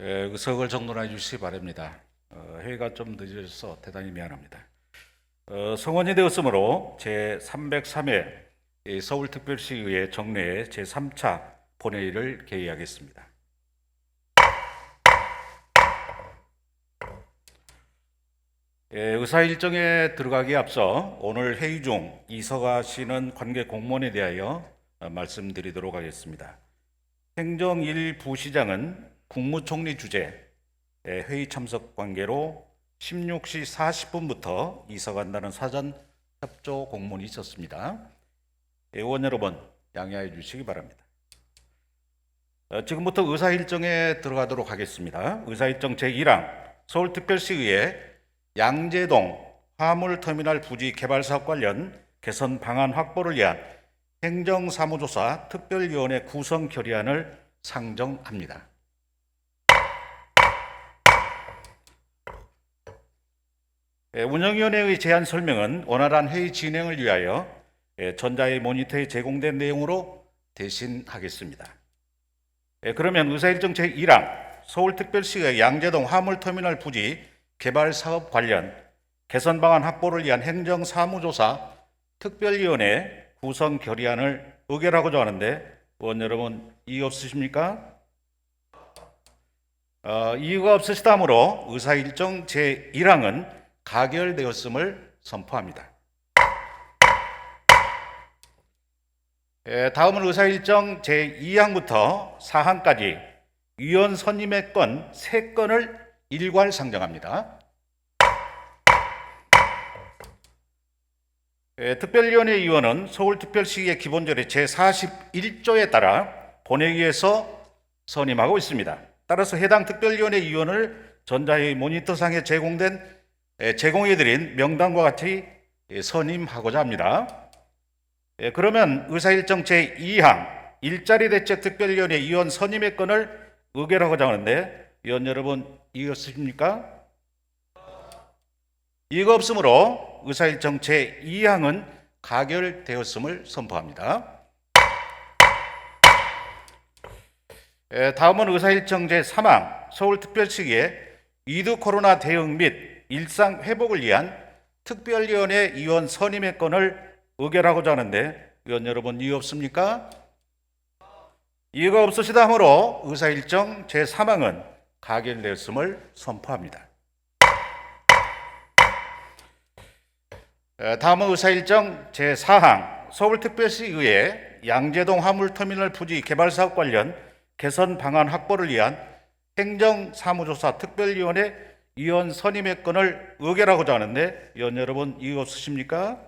의석을 정돈해 주시기 바랍니다. 회의가 좀 늦어져서 대단히 미안합니다. 성원이 되었으므로 제303회 서울특별시의회 정례 제3차 본회의를 개의하겠습니다. 의사 일정에 들어가기에 앞서 오늘 회의 중 이서가시는 관계 공무원에 대하여 말씀드리도록 하겠습니다. 행정 1부시장은 국무총리 주재 회의 참석 관계로 16시 40분부터 이서간다는 사전 협조 공문이 있었습니다. 의원 여러분 양해해 주시기 바랍니다. 지금부터 의사 일정에 들어가도록 하겠습니다. 의사 일정 제1항 서울특별시의회 양재동 화물터미널 부지 개발 사업 관련 개선 방안 확보를 위한 행정사무조사 특별위원회 구성 결의안을 상정합니다. 운영위원회의 제안 설명은 원활한 회의 진행을 위하여 전자의 모니터에 제공된 내용으로 대신하겠습니다. 그러면 의사일정 제1항 서울특별시의 양재동 화물터미널 부지 개발 사업 관련 개선 방안 확보를 위한 행정사무조사 특별위원회 구성 결의안을 의결하고자 하는데 의원 여러분 이의 없으십니까? 이의가 없으시다므로 의사일정 제1항은 가결되었음을 선포합니다. 다음은 의사일정 제2항부터 4항까지 위원 선임의 건 3건을 일괄 상정합니다. 특별위원회 위원은 서울특별시의 기본조례 제41조에 따라 본회의에서 선임하고 있습니다. 따라서 해당 특별위원회 위원을 전자회의 모니터상에 제공해드린 명단과 같이 선임하고자 합니다. 그러면 의사일정 제2항 일자리 대책 특별위원회 위원 선임의 건을 의결하고자 하는데 위원 여러분 이의 없으십니까? 이의가 없으므로 의사일정 제2항은 가결되었음을 선포합니다. 다음은 의사일정 제3항 서울특별시의 위드 코로나 대응 및 일상 회복을 위한 특별위원회 위원 선임의 건을 의결하고자 하는데 위원 여러분 이의 없습니까? 이의가 없으시다 하므로 의사일정 제3항은 가결되었음을 선포합니다. 다음은 의사일정 제4항 서울특별시의회 양재동 화물터미널 부지 개발사업 관련 개선 방안 확보를 위한 행정사무조사 특별위원회 위원 선임의 건을 의결하고자 하는데 위원 여러분 이의 없으십니까?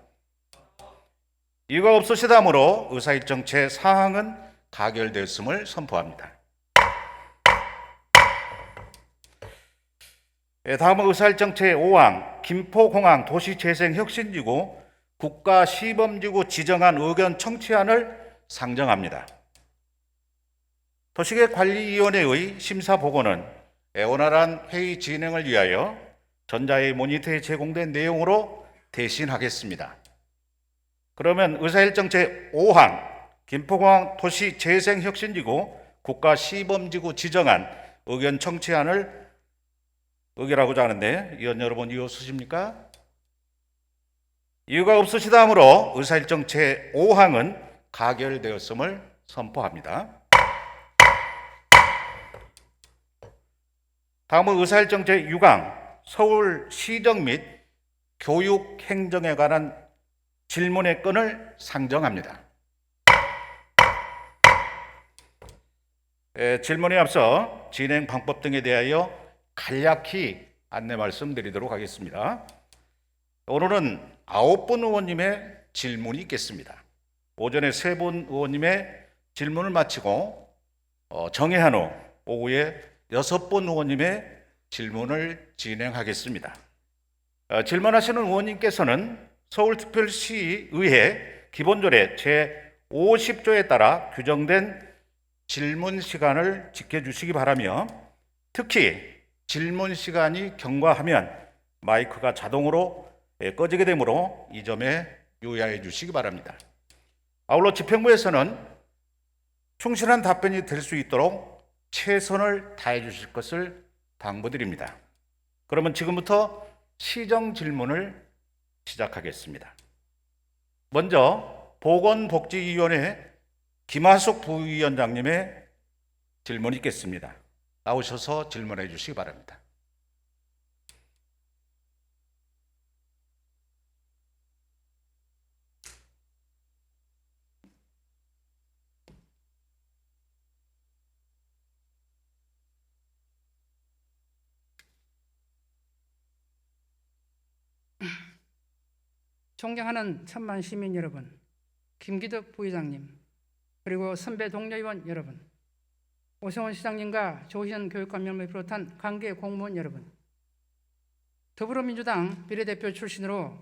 이의가 없으시다므로 의사일정 제4항은 가결되었음을 선포합니다. 다음은 의사일정 제5항 김포공항 도시재생혁신지구 국가시범지구 지정안 의견 청취안을 상정합니다. 도시계획관리위원회의 심사보고는 원활한 회의 진행을 위하여 전자의 모니터에 제공된 내용으로 대신하겠습니다. 그러면 의사일정 제5항 김포공항 도시재생혁신지구 국가시범지구 지정안 의견 청취안을 의결하고자 하는데 위원 여러분 이의 없으십니까? 이의가 없으시다 하므로 의사일정 제5항은 가결되었음을 선포합니다. 다음은 의사일정 제6항 서울시정 및 교육행정에 관한 질문의 건을 상정합니다. 질문에 앞서 진행 방법 등에 대하여 간략히 안내 말씀드리도록 하겠습니다. 오늘은 9분 의원님의 질문이 있겠습니다. 오전에 3분 의원님의 질문을 마치고 정회한 후 오후에 6분 의원님의 질문을 진행하겠습니다. 질문하시는 의원님께서는 서울특별시의회 기본조례 제50조에 따라 규정된 질문 시간을 지켜주시기 바라며 특히 질문 시간이 경과하면 마이크가 자동으로 꺼지게 되므로 이 점에 유의해 주시기 바랍니다. 아울러 집행부에서는 충실한 답변이 될 수 있도록 최선을 다해 주실 것을 당부드립니다. 그러면 지금부터 시정 질문을 시작하겠습니다. 먼저 보건복지위원회 김하숙 부위원장님의 질문이 있겠습니다. 나오셔서 질문해 주시기 바랍니다. 존경하는 천만 시민 여러분, 김기덕 부의장님, 그리고 선배 동료의원 여러분, 오세훈 시장님과 조희연 교육감님을 비롯한 관계 공무원 여러분, 더불어민주당 비례대표 출신으로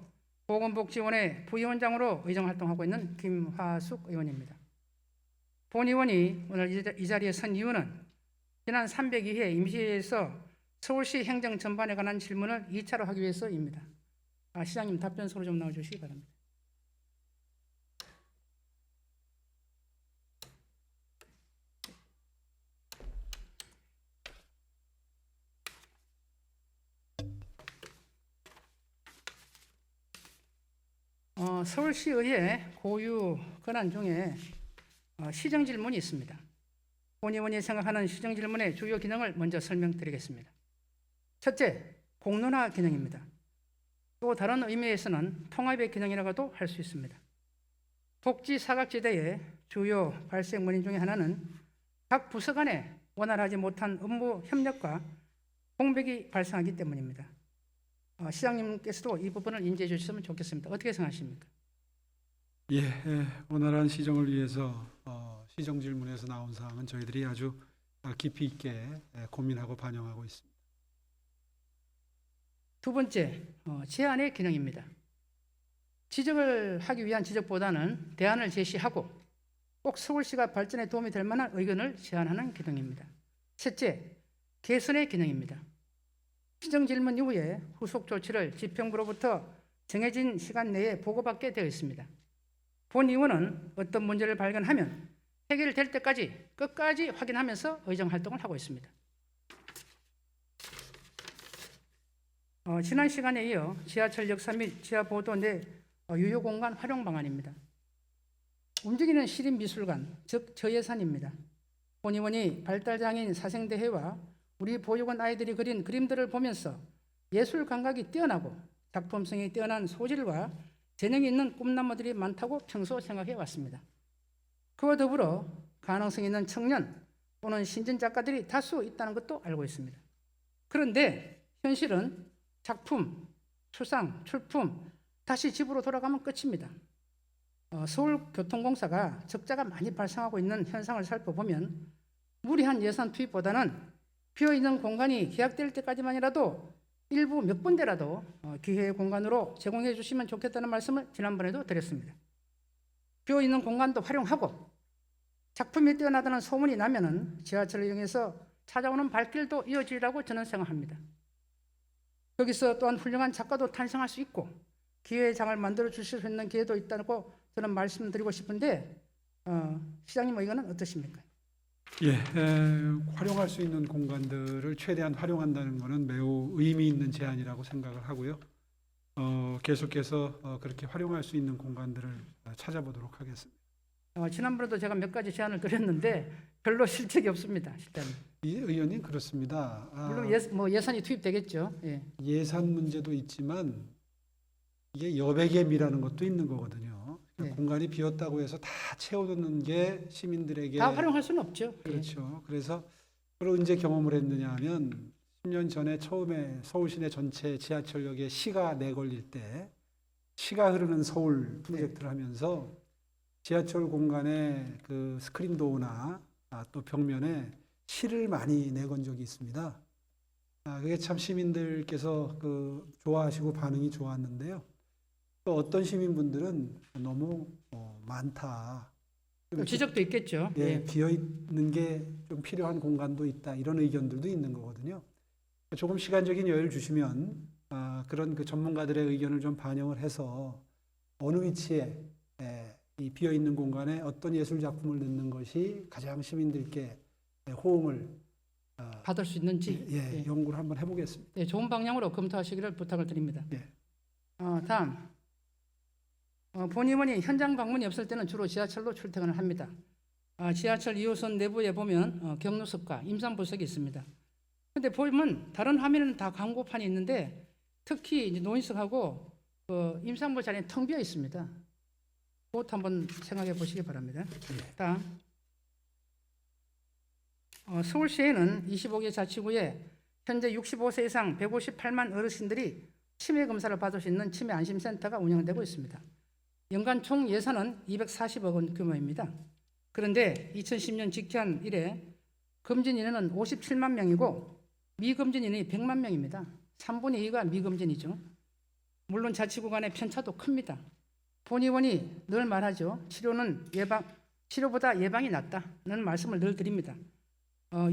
보건복지위원회 부위원장으로 의정활동하고 있는 김화숙 의원입니다. 본 의원이 오늘 이 자리에 선 이유는 지난 302회 임시회에서 서울시 행정 전반에 관한 질문을 2차로 하기 위해서입니다. 시장님 답변서로 좀 나와주시기 바랍니다. 서울시의회 고유 권한 중에 시정 질문이 있습니다. 본 의원이 생각하는 시정 질문의 주요 기능을 먼저 설명드리겠습니다. 첫째, 공론화 기능입니다. 또 다른 의미에서는 통합의 기능이라고도 할 수 있습니다. 복지 사각지대의 주요 발생 원인 중에 하나는 각 부서 간에 원활하지 못한 업무 협력과 공백이 발생하기 때문입니다. 시장님께서도 이 부분을 인지해 주셨으면 좋겠습니다. 어떻게 생각하십니까? 원활한 시정을 위해서 시정 질문에서 나온 사항은 저희들이 아주 깊이 있게 고민하고 반영하고 있습니다. 두 번째, 제안의 기능입니다. 지적을 하기 위한 지적보다는 대안을 제시하고 꼭 서울시가 발전에 도움이 될 만한 의견을 제안하는 기능입니다. 셋째, 개선의 기능입니다. 시정 질문 이후에 후속 조치를 지평부로부터 정해진 시간 내에 보고받게 되어 있습니다. 본 의원은 어떤 문제를 발견하면 해결될 때까지 끝까지 확인하면서 의정 활동을 하고 있습니다. 지난 시간에 이어 지하철 역사 및 지하보도 내 유효 공간 활용 방안입니다. 움직이는 시립미술관, 즉 저예산입니다. 본 의원이 발달장애인 사생대회와 우리 보육원 아이들이 그린 그림들을 보면서 예술 감각이 뛰어나고 작품성이 뛰어난 소질과 재능이 있는 꿈나무들이 많다고 평소 생각해 왔습니다. 그와 더불어 가능성 있는 청년 또는 신진 작가들이 다수 있다는 것도 알고 있습니다. 그런데 현실은 작품, 수상, 출품, 다시 집으로 돌아가면 끝입니다. 서울교통공사가 적자가 많이 발생하고 있는 현상을 살펴보면 무리한 예산 투입보다는 비어있는 공간이 계약될 때까지만이라도 일부 몇 군데라도 기회의 공간으로 제공해 주시면 좋겠다는 말씀을 지난번에도 드렸습니다. 비어있는 공간도 활용하고 작품이 뛰어나다는 소문이 나면은 지하철을 이용해서 찾아오는 발길도 이어지리라고 저는 생각합니다. 여기서 또한 훌륭한 작가도 탄생할 수 있고 기회의 장을 만들어 주실 수 있는 기회도 있다고 저는 말씀드리고 싶은데 시장님 의견은 어떠십니까? 활용할 수 있는 공간들을 최대한 활용한다는 것은 매우 의미 있는 제안이라고 생각을 하고요. 계속해서 그렇게 활용할 수 있는 공간들을 찾아보도록 하겠습니다. 지난번에도 제가 몇 가지 제안을 드렸는데 별로 실적이 없습니다. 실제로. 의원님 그렇습니다. 물론 예산이 투입되겠죠. 예산 문제도 있지만 이게 여백의 미라는 것도 있는 거거든요. 공간이 비었다고 해서 다 채워놓는 게 시민들에게 다 활용할 수는 없죠. 그렇죠. 그래서 그걸 언제 경험을 했느냐 하면 10년 전에 처음에 서울 시내 전체 지하철역에 시가 내걸릴 때 시가 흐르는 서울 프로젝트를 하면서 지하철 공간에 그 스크린 도어나 또 벽면에 시를 많이 내건 적이 있습니다. 그게 참 시민들께서 좋아하시고 반응이 좋았는데요. 또 어떤 시민분들은 너무 많다. 지적도 있겠죠. 비어 있는 게 좀 필요한 공간도 있다. 이런 의견들도 있는 거거든요. 조금 시간적인 여유를 주시면 그런 그 전문가들의 의견을 좀 반영을 해서 어느 위치에 이 비어 있는 공간에 어떤 예술 작품을 넣는 것이 가장 시민들께 호응을 받을 수 있는지 예. 연구를 한번 해보겠습니다. 예, 좋은 방향으로 검토하시기를 부탁을 드립니다. 예. 다음 본의원이 현장 방문이 없을 때는 주로 지하철로 출퇴근을 합니다. 지하철 2호선 내부에 보면 경로석과 임산부석이 있습니다. 근데 보면 다른 화면에는 다 광고판이 있는데 특히 이제 노인석하고 임산부 자리는 텅 비어 있습니다. 그것 한번 생각해 보시기 바랍니다. 다음 서울시에는 25개 자치구에 현재 65세 이상 158만 어르신들이 치매 검사를 받을 수 있는 치매 안심센터가 운영되고 있습니다. 연간 총 예산은 240억 원 규모입니다. 그런데 2010년 직전 이래 검진 인원은 57만 명이고 미검진 인원이 100만 명입니다. 3분의 2가 미검진이죠. 물론 자치구 간의 편차도 큽니다. 본의원이 늘 말하죠. 치료보다 예방이 낫다는 말씀을 늘 드립니다.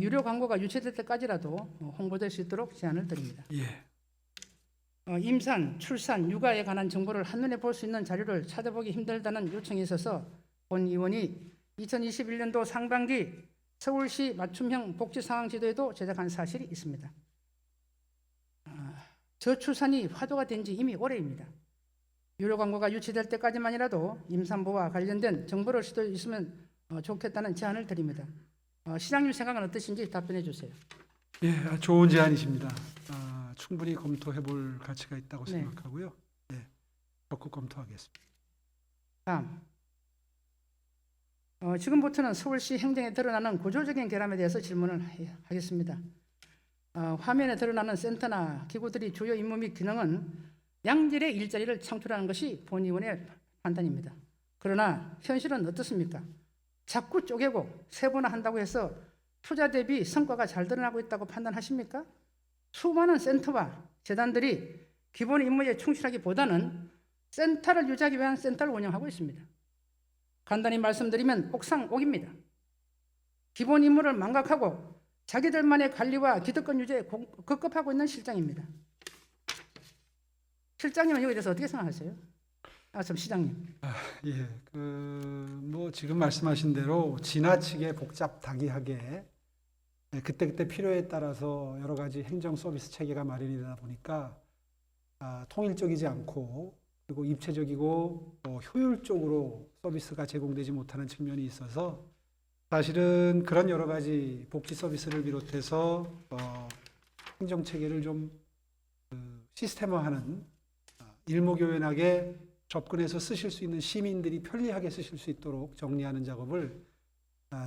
유료 광고가 유치될 때까지라도 홍보될 수 있도록 제안을 드립니다. 예. 임산, 출산, 육아에 관한 정보를 한눈에 볼 수 있는 자료를 찾아보기 힘들다는 요청이 있어서 본 의원이 2021년도 상반기 서울시 맞춤형 복지상황지도에도 제작한 사실이 있습니다. 저출산이 화두가 된 지 이미 오래입니다. 유료 광고가 유치될 때까지만이라도 임산부와 관련된 정보를 수도 있으면 좋겠다는 제안을 드립니다. 시장님 생각은 어떠신지 답변해 주세요. 예, 좋은 제안이십니다. 충분히 검토해 볼 가치가 있다고 네. 생각하고요. 예, 적극 검토하겠습니다. 다음 지금부터는 서울시 행정에 드러나는 구조적인 결함에 대해서 질문을 하겠습니다. 화면에 드러나는 센터나 기구들이 주요 임무 및 기능은 양질의 일자리를 창출하는 것이 본의원의 판단입니다. 그러나 현실은 어떻습니까? 자꾸 쪼개고 세분화한다고 해서 투자 대비 성과가 잘 드러나고 있다고 판단하십니까? 수많은 센터와 재단들이 기본 임무에 충실하기보다는 센터를 유지하기 위한 센터를 운영하고 있습니다. 간단히 말씀드리면 옥상옥입니다. 기본 임무를 망각하고 자기들만의 관리와 기득권 유지에 급급하고 있는 실장입니다. 실장님은 여기에 대해서 어떻게 생각하세요? 시장님. 예, 뭐 지금 말씀하신 대로 지나치게 복잡다기하게 그때그때 필요에 따라서 여러 가지 행정 서비스 체계가 마련이 되다 보니까 통일적이지 않고 그리고 입체적이고 효율적으로 서비스가 제공되지 못하는 측면이 있어서 사실은 그런 여러 가지 복지 서비스를 비롯해서 행정 체계를 좀 시스템화하는 일목요연하게 접근해서 쓰실 수 있는 시민들이 편리하게 쓰실 수 있도록 정리하는 작업을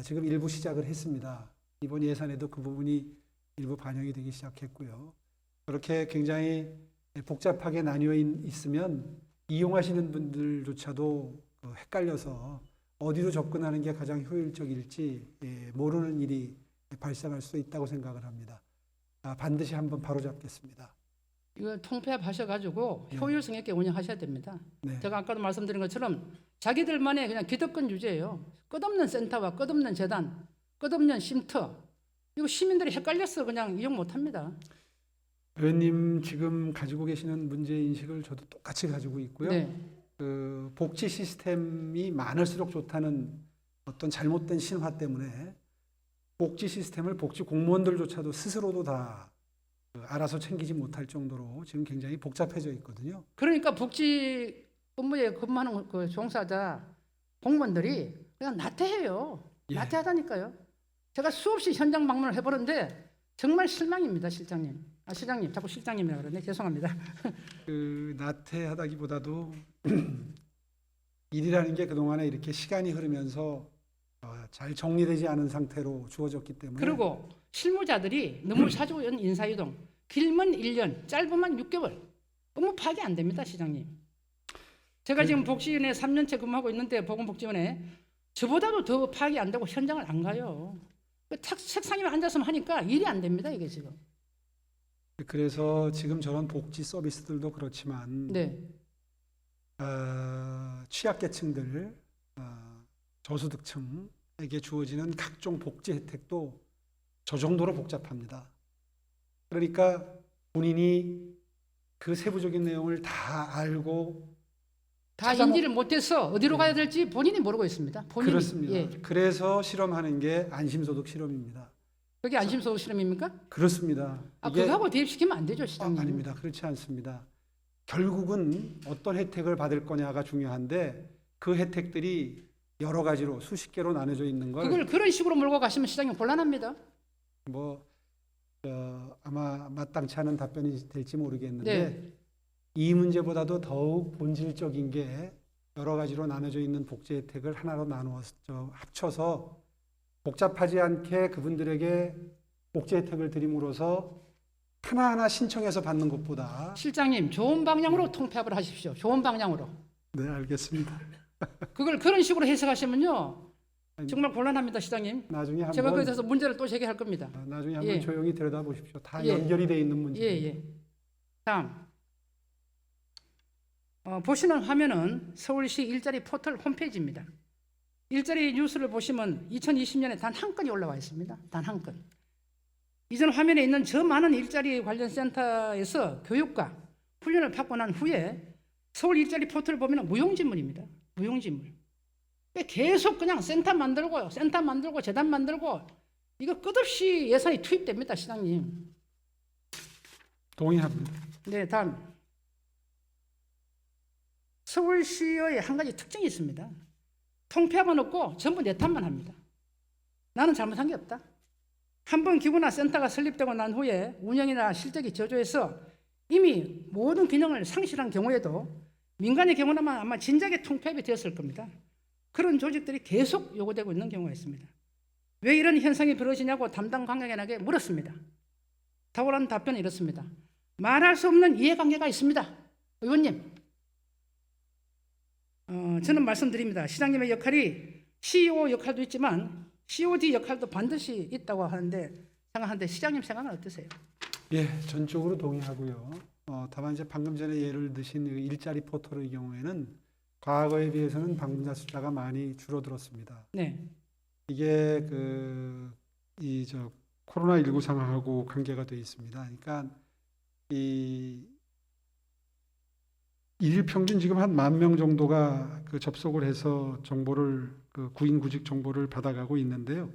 지금 일부 시작을 했습니다. 이번 예산에도 그 부분이 일부 반영이 되기 시작했고요. 그렇게 굉장히 복잡하게 나뉘어 있으면 이용하시는 분들조차도 헷갈려서 어디로 접근하는 게 가장 효율적일지 모르는 일이 발생할 수 있다고 생각을 합니다. 반드시 한번 바로잡겠습니다. 이거 통폐합하셔가지고 효율성 있게 운영하셔야 됩니다. 네. 제가 아까도 말씀드린 것처럼 자기들만의 그냥 기득권 유지예요. 끝없는 센터와 끝없는 재단, 끝없는 쉼터. 이거 시민들이 헷갈려서 그냥 이용 못합니다. 의원님 지금 가지고 계시는 문제 인식을 저도 똑같이 가지고 있고요. 네. 복지 시스템이 많을수록 좋다는 어떤 잘못된 신화 때문에 복지 시스템을 복지 공무원들조차도 스스로도 다 알아서 챙기지 못할 정도로 지금 굉장히 복잡해져 있거든요. 그러니까 복지 업무에 근무하는 그 종사자 공무원들이 그냥 나태해요. 예. 나태하다니까요. 제가 수없이 현장 방문을 해보는데 정말 실망입니다, 실장님. 시장님, 자꾸 실장님이라 그러네. 죄송합니다. 나태하다기보다도 일이라는 게 그동안에 이렇게 시간이 흐르면서 잘 정리되지 않은 상태로 주어졌기 때문에 그리고 실무자들이 너무 자주 인사이동, 길면 1년, 짧으면 6개월. 업무 파악이 안 됩니다, 시장님. 제가 지금 복지위원회 3년째 근무하고 있는데 보건복지원에 저보다도 더 파악이 안 되고 현장을 안 가요. 책상에 앉아서 하니까 일이 안 됩니다, 이게 지금. 그래서 지금 저런 복지 서비스들도 그렇지만 네. 취약계층들, 저소득층에게 주어지는 각종 복지 혜택도 저 정도로 복잡합니다. 그러니까 본인이 그 세부적인 내용을 다 알고 다 인지를 못해서 어디로 가야 될지 본인이 모르고 있습니다. 본인이. 그렇습니다. 예. 그래서 실험하는 게 안심소득 실험입니다. 그게 안심소득 실험입니까? 그렇습니다. 아, 이게 그거하고 대입시키면 안 되죠, 시장님. 아닙니다. 그렇지 않습니다. 결국은 어떤 혜택을 받을 거냐가 중요한데 그 혜택들이 여러 가지로 수십 개로 나눠져 있는 걸 그걸 그런 식으로 몰고 가시면 시장님 곤란합니다. 뭐 아마 마땅치 않은 답변이 될지 모르겠는데 네. 이 문제보다도 더욱 본질적인 게 여러 가지로 나눠져 있는 복지 혜택을 하나로 나누어서 합쳐서 복잡하지 않게 그분들에게 복지 혜택을 드림으로써 하나하나 신청해서 받는 것보다 실장님, 좋은 방향으로 통폐합을 하십시오. 좋은 방향으로. 네, 알겠습니다. 그걸 그런 식으로 해석하시면요. 정말 곤란합니다, 시장님. 나중에 제가 한번 거기에 대해서 문제를 또 제기할 겁니다. 나중에 한번 예. 조용히 들여다보십시오. 다 예. 연결이 돼 있는 문제. 예, 예. 다음. 보시는 화면은 서울시 일자리 포털 홈페이지입니다. 일자리 뉴스를 보시면 2020년에 단 한 건이 올라와 있습니다. 단 한 건. 이전 화면에 있는 저 많은 일자리 관련 센터에서 교육과 훈련을 받고 난 후에 서울 일자리 포털을 보면 무용지물입니다. 무용지물. 계속 그냥 센터 만들고 재단 만들고 이거 끝없이 예산이 투입됩니다, 시장님. 동의합니다. 네, 다음. 서울시의 한 가지 특징이 있습니다. 통폐합은 없고 전부 내 탓만 합니다. 나는 잘못한 게 없다. 한번 기구나 센터가 설립되고 난 후에 운영이나 실적이 저조해서 이미 모든 기능을 상실한 경우에도 민간의 경우는 아마 진작에 통폐합이 되었을 겁니다. 그런 조직들이 계속 요구되고 있는 경우가 있습니다. 왜 이런 현상이 벌어지냐고 담당 관계자에게 물었습니다. 탁월한 답변은 이렇습니다. 말할 수 없는 이해관계가 있습니다. 의원님, 저는 말씀드립니다. 시장님의 역할이 CEO 역할도 있지만 COD 역할도 반드시 있다고 생각하는데 시장님 생각은 어떠세요? 예, 전적으로 동의하고요. 다만 이제 방금 전에 예를 드신 일자리 포털의 경우에는 과거에 비해서는 방문자 숫자가 많이 줄어들었습니다. 네, 이게 코로나19 상황하고 관계가 되어 있습니다. 그러니까 이 일 평균 지금 한 10,000명 정도가 접속을 해서 정보를 구인 구직 정보를 받아가고 있는데요.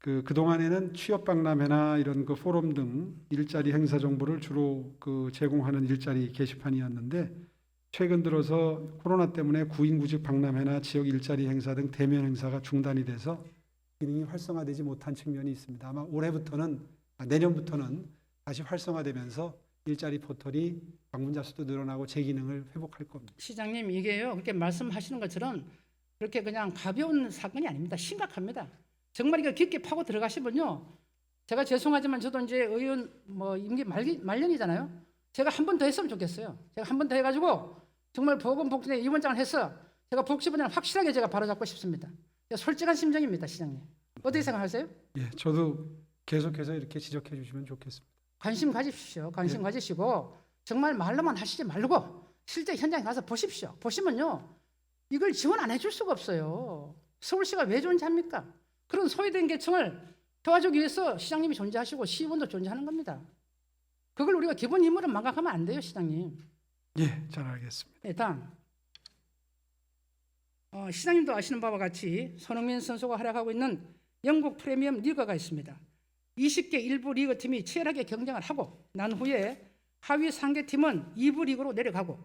그동안에는 취업 박람회나 이런 포럼 등 일자리 행사 정보를 주로 제공하는 일자리 게시판이었는데 최근 들어서 코로나 때문에 구인 구직 박람회나 지역 일자리 행사 등 대면 행사가 중단이 돼서 기능이 활성화되지 못한 측면이 있습니다. 아마 내년부터는 다시 활성화되면서 일자리 포털이 방문자 수도 늘어나고 제 기능을 회복할 겁니다. 시장님 이게요 그렇게 말씀하시는 것처럼 그렇게 그냥 가벼운 사건이 아닙니다. 심각합니다. 정말 이거 깊게 파고 들어가시면요. 제가 죄송하지만 저도 이제 의원 임기 말년이잖아요. 제가 한 번 더 했으면 좋겠어요. 제가 한 번 더 해가지고 정말 보건복지위 위원장을 해서 제가 복지분야를 확실하게 제가 바로잡고 싶습니다. 솔직한 심정입니다, 시장님. 어떻게 생각하세요? 예, 저도 계속해서 이렇게 지적해 주시면 좋겠습니다. 관심 가지십시오. 관심 가지시고 정말 말로만 하시지 말고 실제 현장에 가서 보십시오. 보시면요. 이걸 지원 안 해줄 수가 없어요. 서울시가 왜 존재합니까? 그런 소외된 계층을 도와주기 위해서 시장님이 존재하시고 시의원도 존재하는 겁니다. 그걸 우리가 기본 임무를 망각하면 안 돼요, 시장님. 예, 잘 알겠습니다. 네, 다음. 시장님도 아시는 바와 같이 손흥민 선수가 활약하고 있는 영국 프리미엄 리그가 있습니다. 20개 일부 리그 팀이 치열하게 경쟁을 하고 난 후에 하위 상계 팀은 2부 리그로 내려가고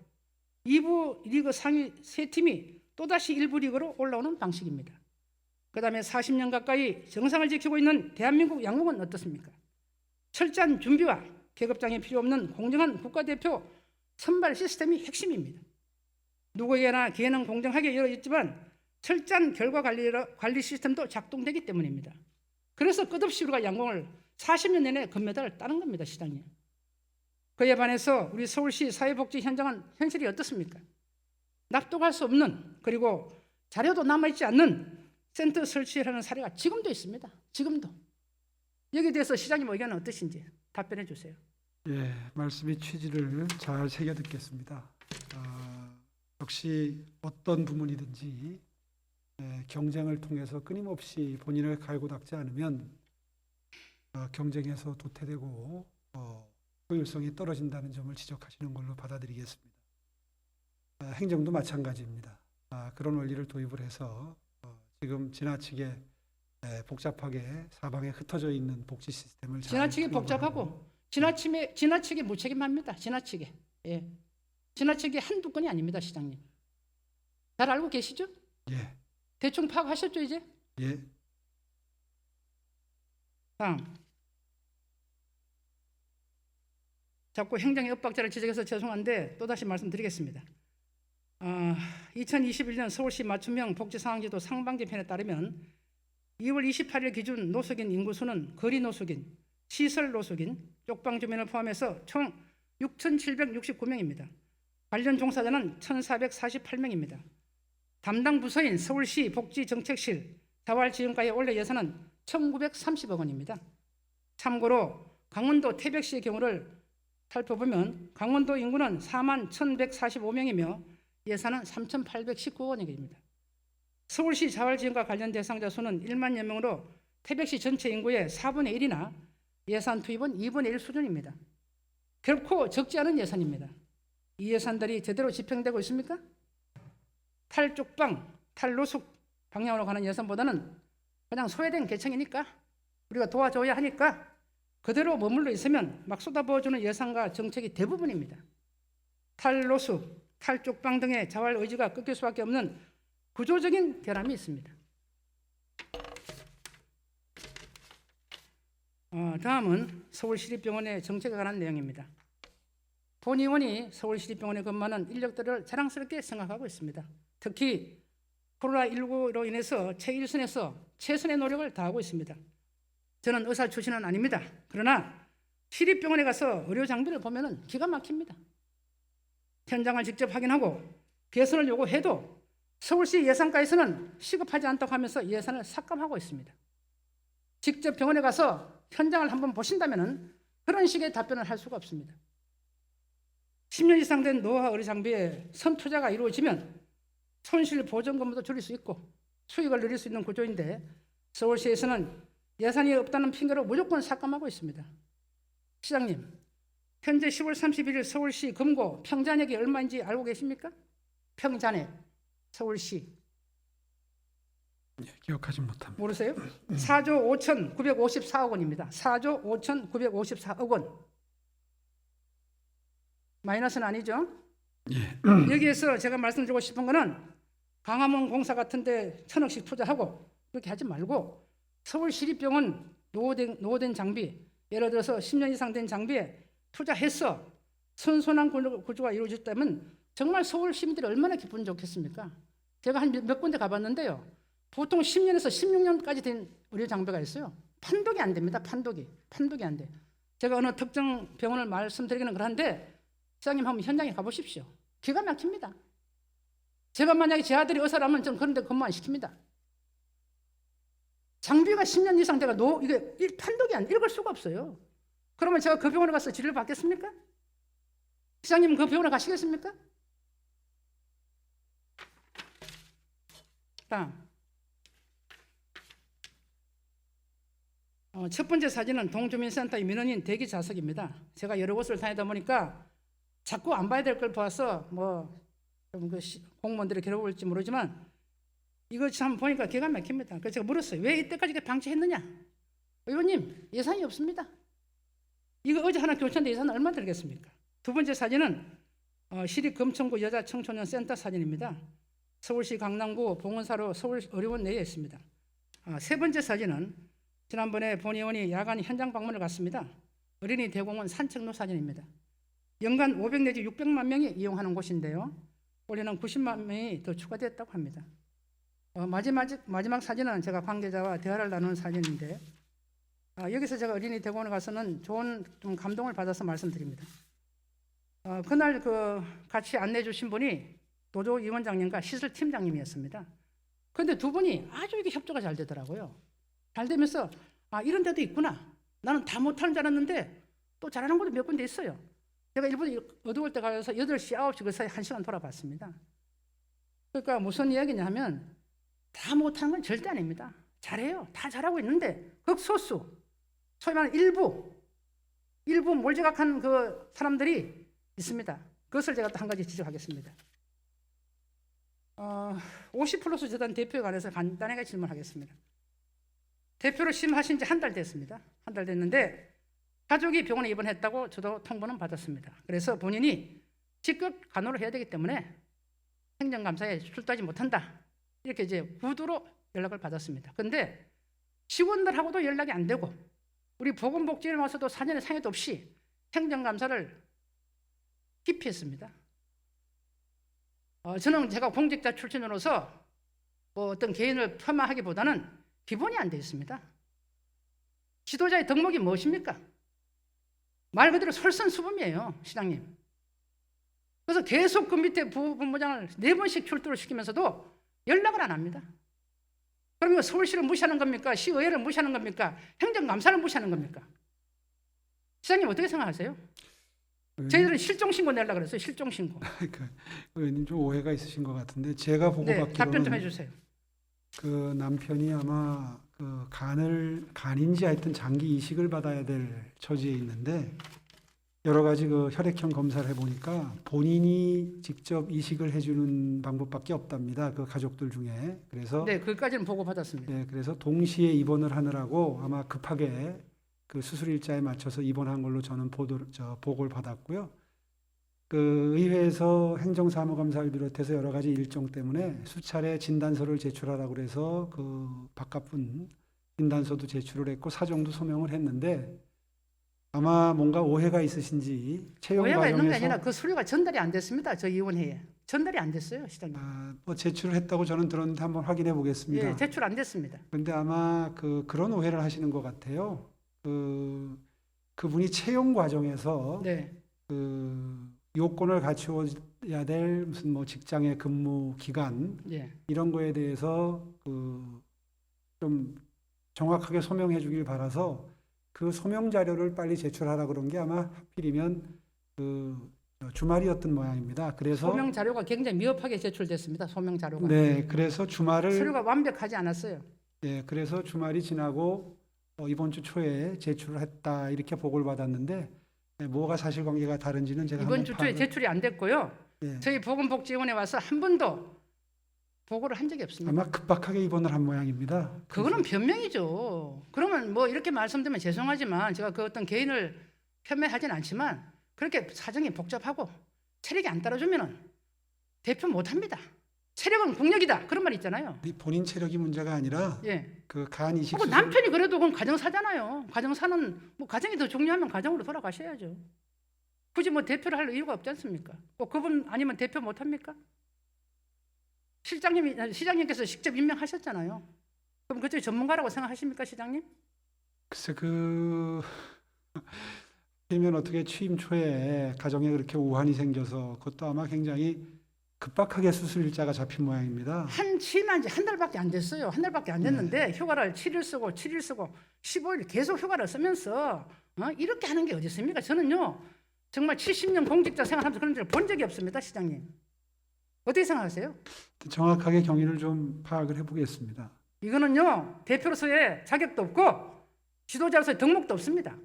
2부 리그 상위 3팀이 또다시 1부 리그로 올라오는 방식입니다. 그 다음에 40년 가까이 정상을 지키고 있는 대한민국 양궁은 어떻습니까? 철저한 준비와 계급장이 필요 없는 공정한 국가대표 선발 시스템이 핵심입니다. 누구에게나 기회는 공정하게 열어있지만 철저한 결과 관리 시스템도 작동되기 때문입니다. 그래서 끝없이 우리가 양궁을 40년 내내 금메달을 따는 겁니다, 시장님. 그에 반해서 우리 서울시 사회복지 현장은 현실이 어떻습니까? 납득할 수 없는 그리고 자료도 남아있지 않는 센터 설치라는 사례가 지금도 있습니다. 지금도. 여기에 대해서 시장님 의견은 어떠신지 답변해 주세요. 예, 말씀의 취지를 잘 새겨 듣겠습니다. 역시 어떤 부문이든지 경쟁을 통해서 끊임없이 본인을 갈고 닦지 않으면 경쟁에서 도태되고 효율성이 떨어진다는 점을 지적하시는 걸로 받아들이겠습니다. 행정도 마찬가지입니다. 그런 원리를 도입을 해서 지금 지나치게 복잡하게 사방에 흩어져 있는 복지 시스템을 잘 지나치게 통합을 복잡하고 하고, 지나치게 무책임합니다. 지나치게. 예. 지나치게 한두 건이 아닙니다, 시장님. 잘 알고 계시죠? 예, 대충 파악하셨죠, 이제? 예, 다음. 자꾸 행정의 엇박자를 지적해서 죄송한데 또다시 말씀드리겠습니다. 2021년 서울시 맞춤형 복지상황제도 상반기 편에 따르면 2월 28일 기준 노숙인 인구수는 거리 노숙인, 시설 노숙인, 쪽방 주민을 포함해서 총 6,769명입니다. 관련 종사자는 1,448명입니다. 담당 부서인 서울시 복지정책실 자활지원과의 올해 예산은 1,930억 원입니다. 참고로 강원도 태백시의 경우를 살펴보면 강원도 인구는 4만 1,145명이며 예산은 3,819억 원입니다. 서울시 자활지원과 관련 대상자 수는 1만여 명으로 태백시 전체 인구의 4분의 1이나 예산 투입은 2분의 1 수준입니다. 결코 적지 않은 예산입니다. 이 예산들이 제대로 집행되고 있습니까? 탈쪽방, 탈노숙 방향으로 가는 예산보다는 그냥 소외된 계층이니까 우리가 도와줘야 하니까 그대로 머물러 있으면 막 쏟아부어주는 예산과 정책이 대부분입니다. 탈노숙, 탈쪽방 등의 자활 의지가 꺾일 수밖에 없는 구조적인 결함이 있습니다. 다음은 서울시립병원의 정책에 관한 내용입니다. 본 의원이 서울시립병원에 근무하는 인력들을 자랑스럽게 생각하고 있습니다. 특히 코로나19로 인해서 최일선에서 최선의 노력을 다하고 있습니다. 저는 의사 출신은 아닙니다. 그러나 시립병원에 가서 의료 장비를 보면 기가 막힙니다. 현장을 직접 확인하고 개선을 요구해도 서울시 예산과에서는 시급하지 않다고 하면서 예산을 삭감하고 있습니다. 직접 병원에 가서 현장을 한번 보신다면 그런 식의 답변을 할 수가 없습니다. 10년 이상 된 노후화 의료 장비에 선투자가 이루어지면 손실 보전금도 줄일 수 있고 수익을 늘릴 수 있는 구조인데 서울시에서는 예산이 없다는 핑계로 무조건 삭감하고 있습니다. 시장님, 현재 10월 31일 서울시 금고 평잔액이 얼마인지 알고 계십니까? 평잔액, 서울시. 기억하지 못합니다. 모르세요? 4조 5,954억 원입니다. 4조 5,954억 원. 마이너스는 아니죠? 예, 여기에서 제가 말씀드리고 싶은 거는 광화문 공사 같은 데 1,000억씩 투자하고 그렇게 하지 말고 서울시립병원 노후된 장비, 예를 들어서 10년 이상 된 장비에 투자해서 선순환 구조가 이루어졌다면 정말 서울 시민들이 얼마나 기분 좋겠습니까? 제가 한 몇 군데 가봤는데요. 보통 10년에서 16년까지 된 의료 장비가 있어요. 판독이 안 됩니다. 판독이 안 돼. 제가 어느 특정 병원을 말씀드리기는 그런데 시장님 한번 현장에 가보십시오. 기가 막힙니다. 제가 만약에 제 아들이 의사라면 저는 그런 데 근무 안 시킵니다. 장비가 10년 이상 돼가 이게 판독이 안 읽을 수가 없어요. 그러면 제가 그 병원에 가서 치료를 받겠습니까? 시장님 그 병원에 가시겠습니까? 다음. 첫 번째 사진은 동주민센터의 민원인 대기 좌석입니다. 제가 여러 곳을 다니다 보니까 자꾸 안 봐야 될 걸 봐서 공무원들이 괴로울지 모르지만 이거 참 보니까 기가 막힙니다. 그래서 제가 물었어요. 왜 이때까지 방치했느냐? 의원님, 예산이 없습니다. 이거 어제 하나 교체하는데 예산 얼마 들겠습니까? 두 번째 사진은 시립금천구 여자청소년 센터 사진입니다. 서울시 강남구 봉은사로 서울의료원 내에 있습니다. 세 번째 사진은 지난번에 본 의원이 야간 현장 방문을 갔습니다. 어린이 대공원 산책로 사진입니다. 연간 500 내지 600만 명이 이용하는 곳인데요. 올해는 90만 명이 더 추가됐다고 합니다. 마지막 사진은 제가 관계자와 대화를 나눈 사진인데 여기서 제가 어린이 대공원에 가서는 좋은 좀 감동을 받아서 말씀드립니다. 그날 같이 안내해 주신 분이 노조 위원장님과 시설팀장님이었습니다. 그런데 두 분이 아주 이게 협조가 잘 되더라고요. 잘 되면서 이런 데도 있구나. 나는 다 못하는 줄 알았는데 또 잘하는 곳도 몇 군데 있어요. 제가 일본에 어두울 때 가서 8시, 9시 그 사이 1시간 돌아봤습니다. 그러니까 무슨 이야기냐 하면 다 못하는 건 절대 아닙니다. 잘해요. 다 잘하고 있는데 극소수, 소위 말하는 일부 몰지각한 그 사람들이 있습니다. 그것을 제가 또 한 가지 지적하겠습니다. 50 플러스 재단 대표에 관해서 간단하게 질문하겠습니다. 대표로 심하신 지 한 달 됐습니다. 한 달 됐는데 가족이 병원에 입원했다고 저도 통보는 받았습니다. 그래서 본인이 직급 간호를 해야 되기 때문에 행정감사에 출두하지 못한다. 이렇게 이제 구두로 연락을 받았습니다. 그런데 직원들하고도 연락이 안 되고 우리 보건복지위에 와서도 사전에 상의도 없이 행정감사를 기피했습니다. 저는 제가 공직자 출신으로서 뭐 어떤 개인을 폄하하기보다는 기본이 안 돼 있습니다. 지도자의 덕목이 무엇입니까? 말 그대로 솔선수범이에요, 시장님. 그래서 계속 그 밑에 부본부장을 4번씩 출두를 시키면서도 연락을 안 합니다. 그러면 서울시를 무시하는 겁니까? 시의회를 무시하는 겁니까? 행정감사를 무시하는 겁니까? 시장님 어떻게 생각하세요? 저희들은 실종신고 내려고 그랬어요. 실종신고. 의원님 좀 오해가 있으신 것 같은데 제가 보고받기로는 답변 좀 해주세요. 그 남편이 아마 그 간인지 하여튼 장기 이식을 받아야 될 처지에 있는데 여러 가지 그 혈액형 검사를 해보니까 본인이 직접 이식을 해주는 방법밖에 없답니다. 그 가족들 중에. 그래서 네, 그까지는 보고 받았습니다. 네, 그래서 동시에 입원을 하느라고 아마 급하게 그 수술 일자에 맞춰서 입원한 걸로 저는 보고를 받았고요. 그 의회에서 행정사무감사를 비롯해서 여러 가지 일정 때문에 수차례 진단서를 제출하라고 그래서 그 바깥분 진단서도 제출을 했고 사정도 소명을 했는데 아마 뭔가 오해가 있으신지 채용 오해가 있는 게 과정에서 아니라 그 서류가 전달이 안 됐습니다. 저 의원회에. 전달이 안 됐어요, 시장님. 뭐 제출을 했다고 저는 들었는데 한번 확인해 보겠습니다. 예, 제출 안 됐습니다. 그런데 아마 그런 오해를 하시는 것 같아요. 그분이 채용 과정에서 네. 그 요건을 갖추어야 될 무슨 뭐 직장의 근무 기간 예. 이런 거에 대해서 그 좀 정확하게 소명해 주길 바라서 그 소명 자료를 빨리 제출하라 그런 게 아마 하필이면 그 주말이었던 모양입니다. 그래서 소명 자료가 굉장히 미흡하게 제출됐습니다. 소명 자료가. 네, 그래서 주말을 서류가 완벽하지 않았어요. 네, 그래서 주말이 지나고 이번 주 초에 제출을 했다 이렇게 보고를 받았는데 뭐가 사실관계가 다른지는 제가 이번 한번 주 초에 제출이 안 됐고요. 네. 저희 보건복지원에 와서 한 번도 보고를 한 적이 없습니다. 아마 급박하게 입원을 한 모양입니다. 그거는 변명이죠. 그러면 뭐 이렇게 말씀드리면 죄송하지만 제가 그 어떤 개인을 폄훼하진 않지만 그렇게 사정이 복잡하고 체력이 안 따라주면은 대표 못합니다. 체력은 국력이다. 그런 말 있잖아요. 본인 체력이 문제가 아니라 예. 그 간 이식 그 수술 남편이 그래도 그건 가정사잖아요. 가정사는 뭐 가정이 더 중요하면 가정으로 돌아가셔야죠. 굳이 뭐 대표를 할 이유가 없지 않습니까? 뭐 그분 아니면 대표 못합니까? 시장님께서 직접 임명하셨잖아요. 그럼 그쪽이 전문가라고 생각하십니까, 시장님? 글쎄 그러면 어떻게 취임 초에 가정에 그렇게 우환이 생겨서 그것도 아마 굉장히 급박하게 수술 일자가 잡힌 모양입니다. 취임한 지 한 달밖에 안 됐어요. 한 달밖에 안 됐는데 휴가를 7일 쓰고 7일 쓰고 15일 계속 휴가를 쓰면서 이렇게 하는 게 어디 있습니까? 저는요 정말 70년 공직자 생활하면서 그런 일을 본 적이 없습니다, 시장님. 어떻게 생각하세요? 정확하게 경위를 좀 파악을 해보겠습니다. 이거는요 대표로서의 자격도 없고 지도자로서의 덕목도 없습니다.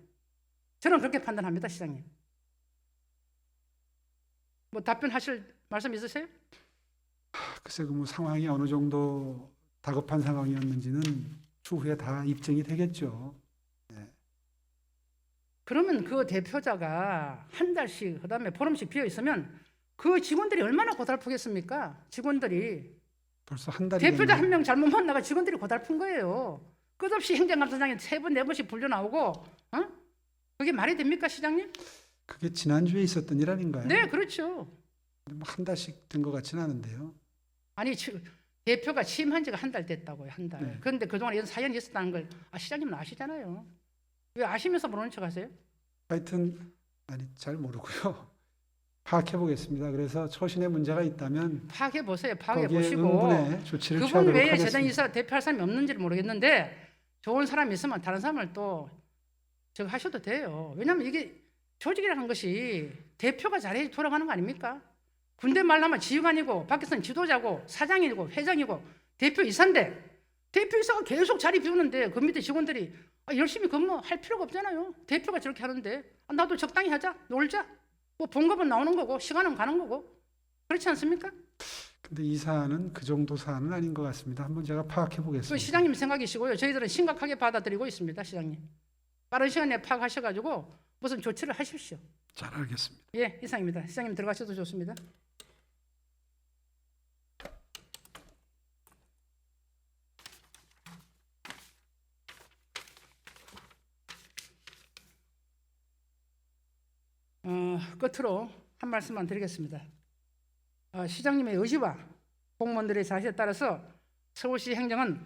저는 그렇게 판단합니다, 시장님. 뭐 답변하실 말씀 있으세요? 글쎄 그 뭐 상황이 어느 정도 다급한 상황이었는지는 추후에 다 입증이 되겠죠. 그러면 그 대표자가 한 달씩 그다음에 보름씩 비어 있으면 그 직원들이 얼마나 고달프겠습니까? 직원들이 벌써 한 달이 대표자 됐네요. 한 명 잘못 만나가 직원들이 고달픈 거예요. 끝없이 행정감사장이 3번, 4번씩 불려 나오고, 그게 말이 됩니까, 시장님? 그게 지난주에 있었던 일 아닌가요? 네, 그렇죠. 한 달씩 된 것 같지는 않은데요. 아니 대표가 취임한 지가 한 달 됐다고요, 한 달. 네. 그런데 그동안 이런 사연이 있었다는 걸 시장님은 아시잖아요. 왜 아시면서 모르는 척하세요? 하여튼 잘 모르고요. 파악해 보겠습니다. 그래서 처신에 문제가 있다면 파악해 보세요. 파악해 거기에 보시고 응분의 조치를 그분 취하도록 외에 하겠습니다. 재단 이사 대표할 사람이 없는지를 모르겠는데 좋은 사람이 있으면 다른 사람을 또 저거 하셔도 돼요. 왜냐하면 이게 조직이라는 것이 대표가 잘해 돌아가는 거 아닙니까? 군대 말하면 지휘관이고 밖에서는 지도자고 사장이고 회장이고 대표이사인데 대표이사가 계속 자리 비우는데 그 밑에 직원들이 열심히 근무할 필요가 없잖아요. 대표가 저렇게 하는데 나도 적당히 하자, 놀자. 뭐 봉급은 나오는 거고 시간은 가는 거고 그렇지 않습니까? 근데 이 사안은 그 정도 사안은 아닌 것 같습니다. 한번 제가 파악해 그 보겠습니다. 시장님 생각이시고요. 저희들은 심각하게 받아들이고 있습니다, 시장님. 빠른 시간에 파악하셔가지고 무슨 조치를 하십시오. 잘 알겠습니다. 예, 이상입니다. 시장님 들어가셔도 좋습니다. 끝으로 한 말씀만 드리겠습니다. 시장님의 의지와 공무원들의 자세에 따라서 서울시 행정은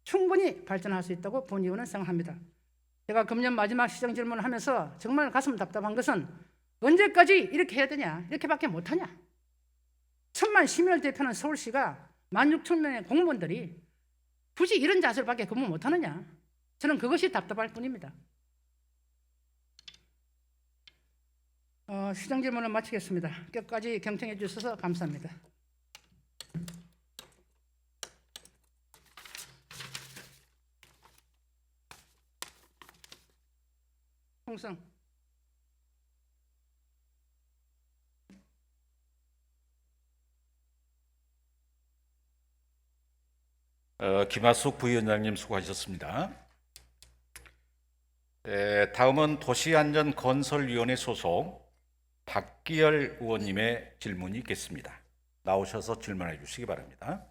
충분히 발전할 수 있다고 본의원은 생각합니다. 제가 금년 마지막 시정 질문을 하면서 정말 가슴 답답한 것은 언제까지 이렇게 해야 되냐, 이렇게밖에 못하냐. 1,000만 시민을 대표하는 서울시가 16,000명의 공무원들이 굳이 이런 자세로밖에 근무 못하느냐. 저는 그것이 답답할 뿐입니다. 시정 질문을 마치겠습니다. 끝까지 경청해 주셔서 감사합니다. 홍성. 김하숙 부위원장님 수고하셨습니다. 다음은 도시안전건설위원회 소속 박기열 의원님의 질문이 있겠습니다. 나오셔서 질문해 주시기 바랍니다.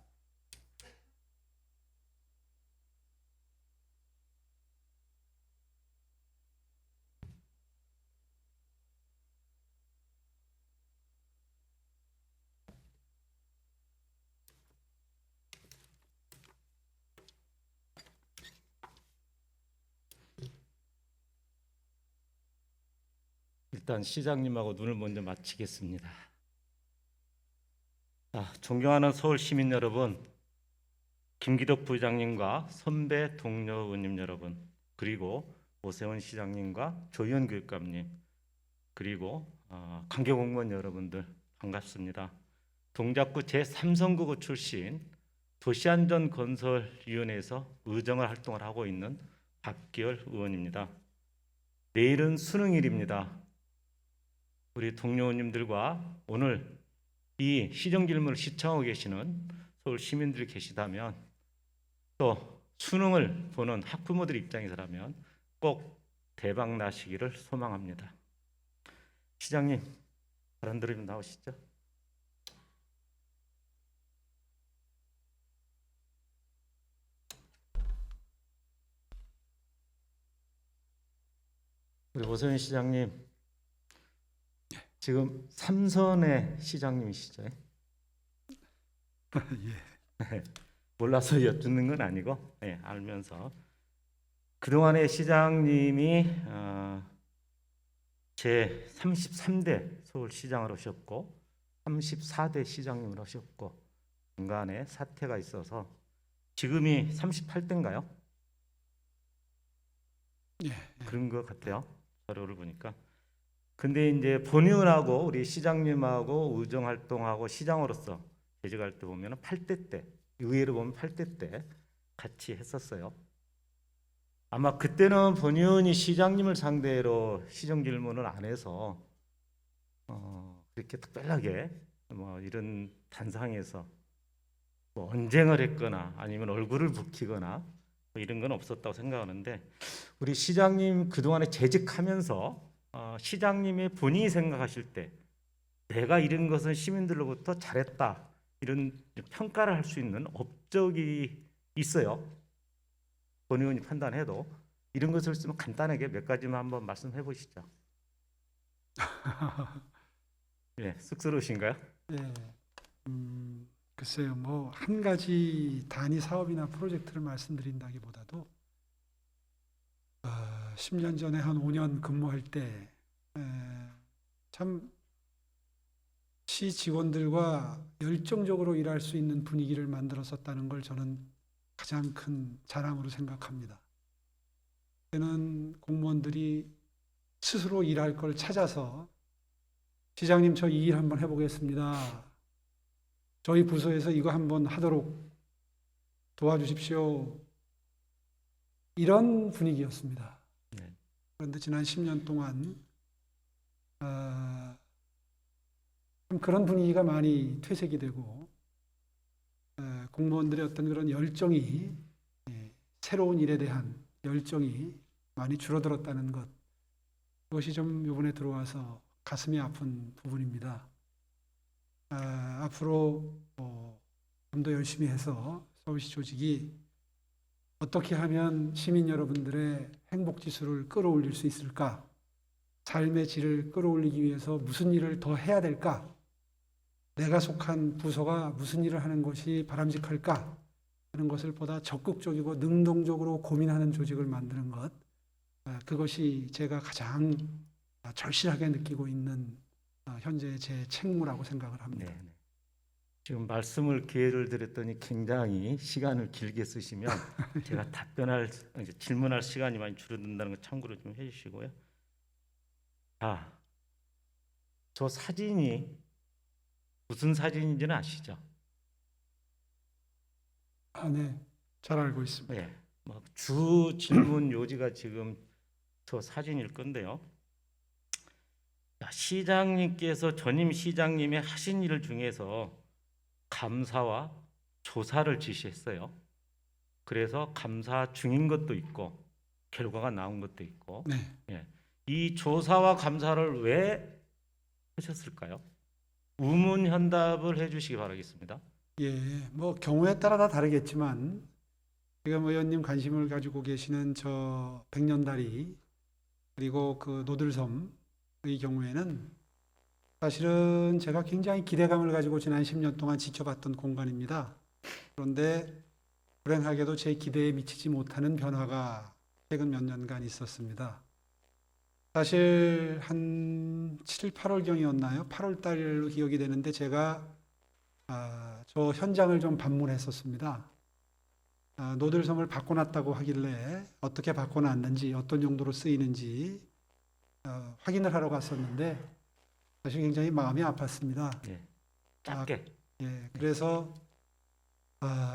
일단 시장님하고 눈을 먼저 맞추겠습니다. 존경하는 서울 시민 여러분, 김기덕 부장님과 선배 동료 의원님 여러분, 그리고 오세훈 시장님과 조희연 교육감님, 그리고 관계 공무원 여러분들 반갑습니다. 동작구 제3선거구 출신 도시안전건설위원회에서 의정을 활동을 하고 있는 박기열 의원입니다. 내일은 수능일입니다. 우리 동료 의원님들과 오늘 이 시정질문을 시청하고 계시는 서울 시민들이 계시다면, 또 수능을 보는 학부모들 입장에서라면 꼭 대박 나시기를 소망합니다. 시장님, 발언 들으면 나오시죠? 우리 오세훈 시장님, 지금 삼선의 시장님이시죠? 예. 몰라서 여쭙는 건 아니고, 알면서 그동안의 시장님이 제 33대 서울시장을 하셨고 34대 시장님을 하셨고 중간에 사태가 있어서 지금이 38대인가요? 예. 그런 것 같아요. 자료를 보니까. 근데 이제 본의원하고 우리 시장님하고 의정 활동하고 시장으로서 재직할 때 보면 8대 때, 의회로 보면 8대 때 같이 했었어요. 아마 그때는 본의원이 시장님을 상대로 시정 질문을 안 해서 그렇게 특별하게 뭐 이런 단상에서 뭐 언쟁을 했거나 아니면 얼굴을 붉히거나 뭐 이런 건 없었다고 생각하는데, 우리 시장님 그동안에 재직하면서 시장님의 본인이 생각하실 때 내가 이런 것은 시민들로부터 잘했다 이런 평가를 할 수 있는 업적이 있어요. 본 의원이 판단해도 이런 것을 쓰면 간단하게 몇 가지만 한번 말씀해 보시죠. 예, 쑥스러우신가요? 예. 글쎄요, 뭐 한 가지 단위 사업이나 프로젝트를 말씀드린다기보다도 10년 전에 한 5년 근무할 때 참 시 직원들과 열정적으로 일할 수 있는 분위기를 만들었었다는 걸 저는 가장 큰 자랑으로 생각합니다. 그때는 공무원들이 스스로 일할 걸 찾아서 시장님 저 이 일 한번 해보겠습니다. 저희 부서에서 이거 한번 하도록 도와주십시오. 이런 분위기였습니다. 네. 그런데 지난 10년 동안 좀 그런 분위기가 많이 퇴색이 되고 공무원들의 어떤 그런 열정이 새로운 일에 대한 열정이 많이 줄어들었다는 것, 그것이 좀 이번에 들어와서 가슴이 아픈 부분입니다. 앞으로 좀 더 열심히 해서 서울시 조직이 어떻게 하면 시민 여러분들의 행복 지수를 끌어올릴 수 있을까? 삶의 질을 끌어올리기 위해서 무슨 일을 더 해야 될까? 내가 속한 부서가 무슨 일을 하는 것이 바람직할까? 하는 것을 보다 적극적이고 능동적으로 고민하는 조직을 만드는 것, 그것이 제가 가장 절실하게 느끼고 있는 현재 제 책무라고 생각을 합니다. 네. 지금 말씀을 기회를 드렸더니 굉장히 시간을 길게 쓰시면 제가 답변할 이제 질문할 시간이 많이 줄어든다는 거 참고로 좀 해주시고요. 저 사진이 무슨 사진인지는 아시죠? 네, 잘 알고 있습니다. 네. 주 질문 요지가 지금 저 사진일 건데요. 시장님께서 전임 시장님의 하신 일 중에서 감사와 조사를 지시했어요. 그래서 감사 중인 것도 있고 결과가 나온 것도 있고. 네. 예. 이 조사와 감사를 왜 하셨을까요? 우문현답을 해주시기 바라겠습니다. 예, 뭐 경우에 따라 다 다르겠지만 지금 의원님 관심을 가지고 계시는 저 백년다리 그리고 그 노들섬의 경우에는 사실은 제가 굉장히 기대감을 가지고 지난 10년 동안 지켜봤던 공간입니다. 그런데 불행하게도 제 기대에 미치지 못하는 변화가 최근 몇 년간 있었습니다. 사실 한 7, 8월경이었나요? 8월 달로 기억이 되는데 제가 저 현장을 좀 방문했었습니다. 노들섬을 바꿔놨다고 하길래 어떻게 바꿔놨는지 어떤 용도로 쓰이는지 확인을 하러 갔었는데 사실 굉장히 마음이 아팠습니다. 예. 짧게. 그래서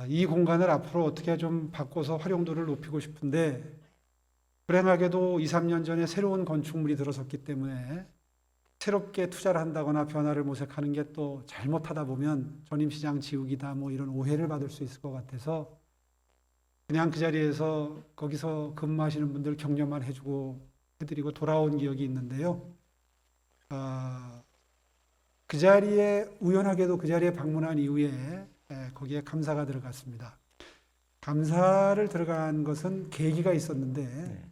이 공간을 앞으로 어떻게 좀 바꿔서 활용도를 높이고 싶은데 불행하게도 2, 3년 전에 새로운 건축물이 들어섰기 때문에 새롭게 투자를 한다거나 변화를 모색하는 게 또 잘못하다 보면 전임 시장 지우기다 뭐 이런 오해를 받을 수 있을 것 같아서 그냥 그 자리에서 거기서 근무하시는 분들 격려만 해드리고 돌아온 기억이 있는데요. 그 자리에 우연하게도 그 자리에 방문한 이후에 거기에 감사가 들어갔습니다. 감사를 들어간 것은 계기가 있었는데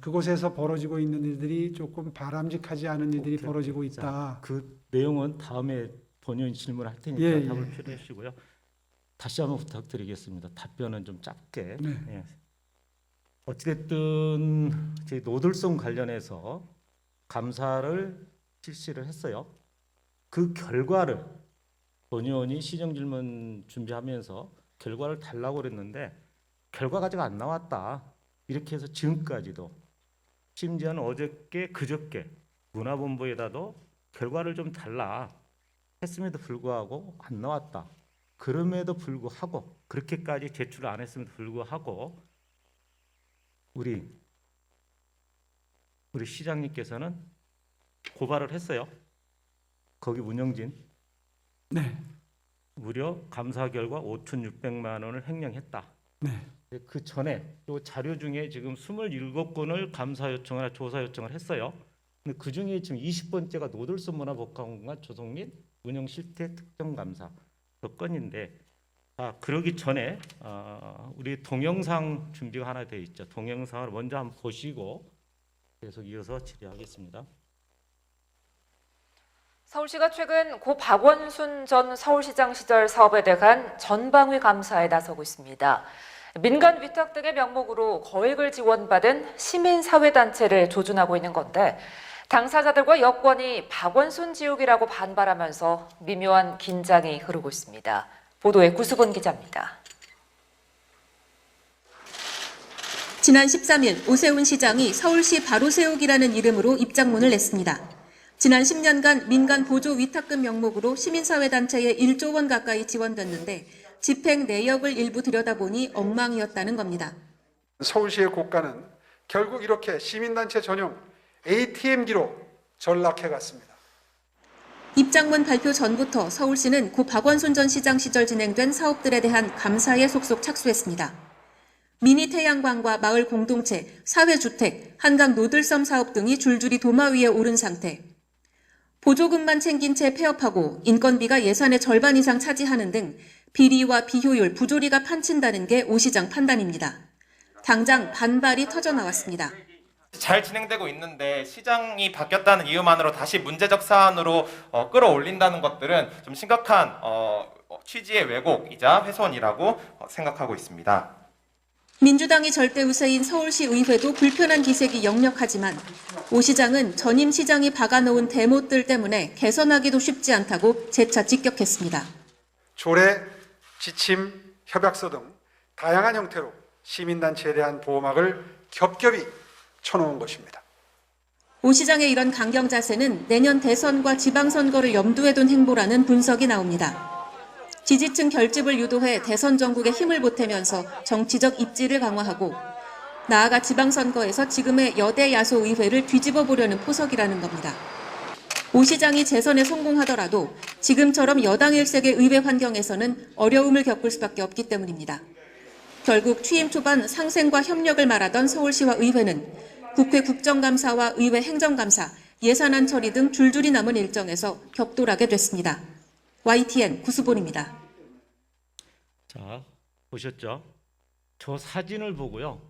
그곳에서 벌어지고 있는 일들이 조금 바람직하지 않은 일들이 벌어지고 있다. 그 내용은 다음에 본인 질문할 테니까 예, 답을 예. 필요해 주시고요. 다시 한번 부탁드리겠습니다. 답변은 좀 짧게. 네. 예. 어찌됐든 제 노들송 관련해서 감사를 실시를 했어요. 그 결과를 본 의원이 시정 질문 준비하면서 결과를 달라고 그랬는데 결과가 아직 안 나왔다. 이렇게 해서 지금까지도 심지어는 어저께 그저께 문화본부에다도 결과를 좀 달라 했음에도 불구하고 안 나왔다. 그럼에도 불구하고 그렇게까지 제출을 안 했음에도 불구하고 우리 시장님께서는 고발을 했어요. 거기 운영진 네. 무려 감사 결과 5,600만 원을 횡령했다. 네. 그 전에 또 자료 중에 지금 27건을 감사 요청이나 조사 요청을 했어요. 근데 그 중에 지금 20번째가 노들섬 문화복합공간 조성 및 운영 실태 특정 감사 그 건인데, 그러기 전에 우리 동영상 준비가 하나 되어 있죠. 동영상을 먼저 한번 보시고 계속 이어서 질의하겠습니다. 서울시가 최근 고 박원순 전 서울시장 시절 사업에 대한 전방위 감사에 나서고 있습니다. 민간 위탁 등의 명목으로 거액을 지원받은 시민사회단체를 조준하고 있는 건데 당사자들과 여권이 박원순 지옥이라고 반발하면서 미묘한 긴장이 흐르고 있습니다. 보도에 구수본 기자입니다. 지난 13일 오세훈 시장이 서울시 바로세우기라는 이름으로 입장문을 냈습니다. 지난 10년간 민간 보조 위탁금 명목으로 시민사회단체에 1조 원 가까이 지원됐는데 집행 내역을 일부 들여다보니 엉망이었다는 겁니다. 서울시의 고가는 결국 이렇게 시민단체 전용 ATM기로 전락해 갔습니다. 입장문 발표 전부터 서울시는 고 박원순 전 시장 시절 진행된 사업들에 대한 감사에 속속 착수했습니다. 미니 태양광과 마을 공동체, 사회주택, 한강 노들섬 사업 등이 줄줄이 도마 위에 오른 상태. 보조금만 챙긴 채 폐업하고 인건비가 예산의 절반 이상 차지하는 등 비리와 비효율, 부조리가 판친다는 게 오 시장 판단입니다. 당장 반발이 터져나왔습니다. 잘 진행되고 있는데 시장이 바뀌었다는 이유만으로 다시 문제적 사안으로 끌어올린다는 것들은 좀 심각한 취지의 왜곡이자 훼손이라고 생각하고 있습니다. 민주당이 절대 우세인 서울시 의회도 불편한 기색이 역력하지만 오 시장은 전임 시장이 박아놓은 대못들 때문에 개선하기도 쉽지 않다고 재차 직격했습니다. 조례, 지침, 협약서 등 다양한 형태로 시민단체에 대한 보호막을 겹겹이 쳐놓은 것입니다. 오 시장의 이런 강경 자세는 내년 대선과 지방선거를 염두에 둔 행보라는 분석이 나옵니다. 지지층 결집을 유도해 대선 전국에 힘을 보태면서 정치적 입지를 강화하고 나아가 지방선거에서 지금의 여대 야소 의회를 뒤집어 보려는 포석이라는 겁니다. 오 시장이 재선에 성공하더라도 지금처럼 여당 일색의 의회 환경에서는 어려움을 겪을 수밖에 없기 때문입니다. 결국 취임 초반 상생과 협력을 말하던 서울시와 의회는 국회 국정감사와 의회 행정감사, 예산안 처리 등 줄줄이 남은 일정에서 격돌하게 됐습니다. YTN 구수본입니다. 자, 보셨죠? 저 사진을 보고요.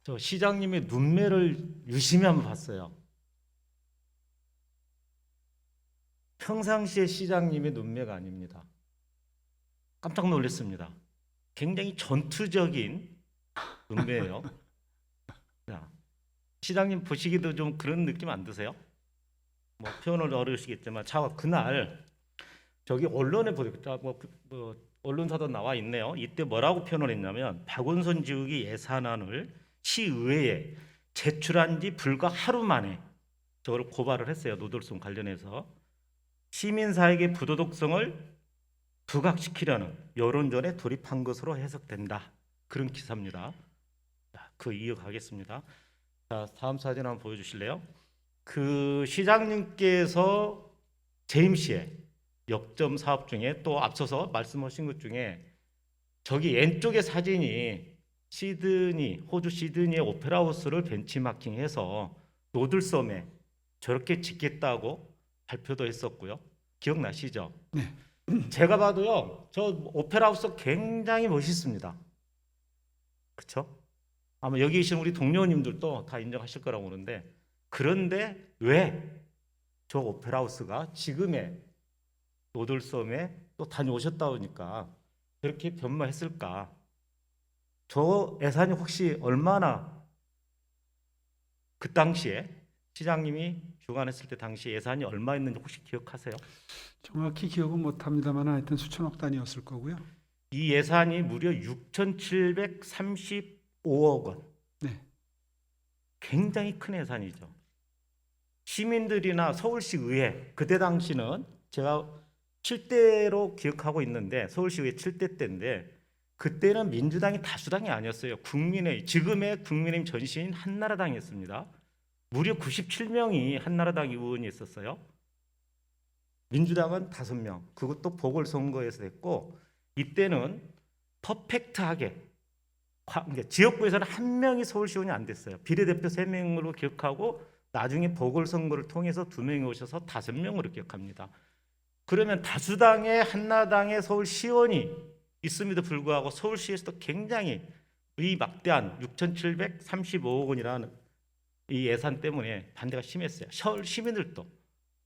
저 시장님의 눈매를 유심히 한번 봤어요. 평상시의 시장님의 눈매가 아닙니다. 깜짝 놀랐습니다. 굉장히 전투적인 눈매예요. 자, 시장님 보시기도 좀 그런 느낌 안 드세요? 뭐 표현을 어려우시겠지만, 그날 저기 언론에 보니까 언론사도 나와 있네요. 이때 뭐라고 표현을 했냐면 박원순 지역이 예산안을 시의회에 제출한 지 불과 하루 만에 저걸 고발을 했어요. 노들송 관련해서 시민사회의 부도덕성을 부각시키려는 여론전에 돌입한 것으로 해석된다. 그런 기사입니다. 자, 그 이어가겠습니다. 자, 다음 사진 한번 보여주실래요? 그 시장님께서 제임시에 역점 사업 중에 또 앞서서 말씀하신 것 중에 저기 왼쪽의 사진이 호주 시드니의 오페라 하우스를 벤치마킹해서 노들섬에 저렇게 짓겠다고 발표도 했었고요. 기억나시죠? 네. 제가 봐도요, 저 오페라 하우스 굉장히 멋있습니다. 그렇죠? 아마 여기 계신 우리 동료님들도 다 인정하실 거라고 보는데, 그런데 왜 저 오페라 하우스가 지금의 노들섬에 또 다녀오셨다 보니까 그렇게 변모했을까? 저 예산이 혹시 얼마나 그 당시에 시장님이 주관했을 때 당시 예산이 얼마였는지 혹시 기억하세요? 정확히 기억은 못합니다만 하여튼 수천억 단위였을 거고요. 이 예산이 무려 6,735억 원. 네. 굉장히 큰 예산이죠. 시민들이나 서울시 의회, 그때 당시는 제가 7대로 기억하고 있는데 서울시 의회 7대 때인데 그때는 민주당이 다수당이 아니었어요. 지금의 국민의힘 전신인 한나라당이었습니다. 무려 97명이 한나라당 의원이 있었어요. 민주당은 5명. 그것도 보궐선거에서 됐고 이때는 퍼펙트하게 지역구에서는 한 명이 서울시의원이 안 됐어요. 비례대표 3명으로 기억하고 나중에 보궐선거를 통해서 2명이 오셔서 5명으로 기억합니다. 그러면 다수당의 한나라당의 서울시의원이 있음에도 불구하고 서울시에서도 굉장히 이 막대한 6,735억 원이라는 이 예산 때문에 반대가 심했어요. 서울 시민들도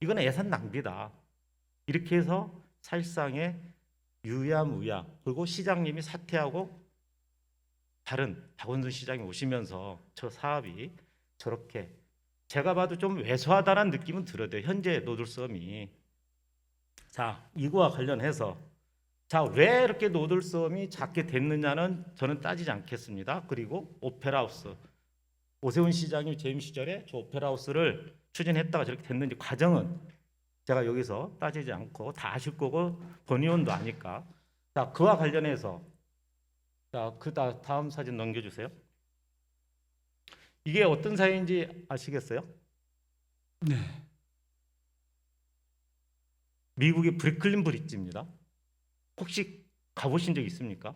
이거는 예산 낭비다. 이렇게 해서 사실상의 유야무야, 그리고 시장님이 사퇴하고 다른 박원순 시장이 오시면서 저 사업이 저렇게 제가 봐도 좀 왜소하다는 느낌은 들어요. 현재 노들섬이. 자, 이거와 관련해서 왜 이렇게 노들섬이 작게 됐느냐는 저는 따지지 않겠습니다. 그리고 오페라하우스, 오세훈 시장이 재임 시절에 저 오페라하우스를 추진했다가 저렇게 됐는지 과정은 제가 여기서 따지지 않고 다 아실 거고 본 의원도 아니까. 자, 그와 관련해서 다음 사진 넘겨주세요. 이게 어떤 사연인지 아시겠어요? 네. 미국의 브루클린 브릿지입니다. 혹시 가보신 적 있습니까?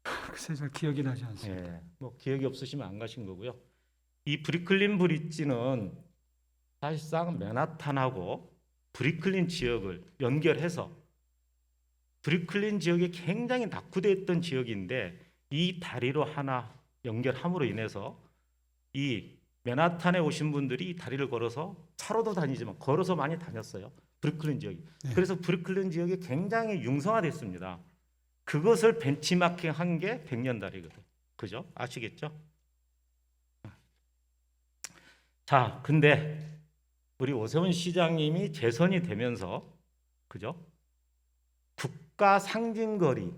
글쎄 잘 기억이 나지 않습니다. 예, 뭐 기억이 없으시면 안 가신 거고요. 이 브루클린 브릿지는 사실상 맨하탄하고 브루클린 지역을 연결해서 브루클린 지역이 굉장히 낙후되어 있던 지역인데 이 다리로 하나 연결함으로 인해서 이 맨하탄에 오신 분들이 이 다리를 걸어서 차로도 다니지만 걸어서 많이 다녔어요. 브루클린 지역이. 네. 그래서 브루클린 지역이 굉장히 융성화됐습니다. 그것을 벤치마킹한 게 백년다리거든. 그죠? 아시겠죠? 자, 근데 우리 오세훈 시장님이 재선이 되면서 그죠? 국가 상징거리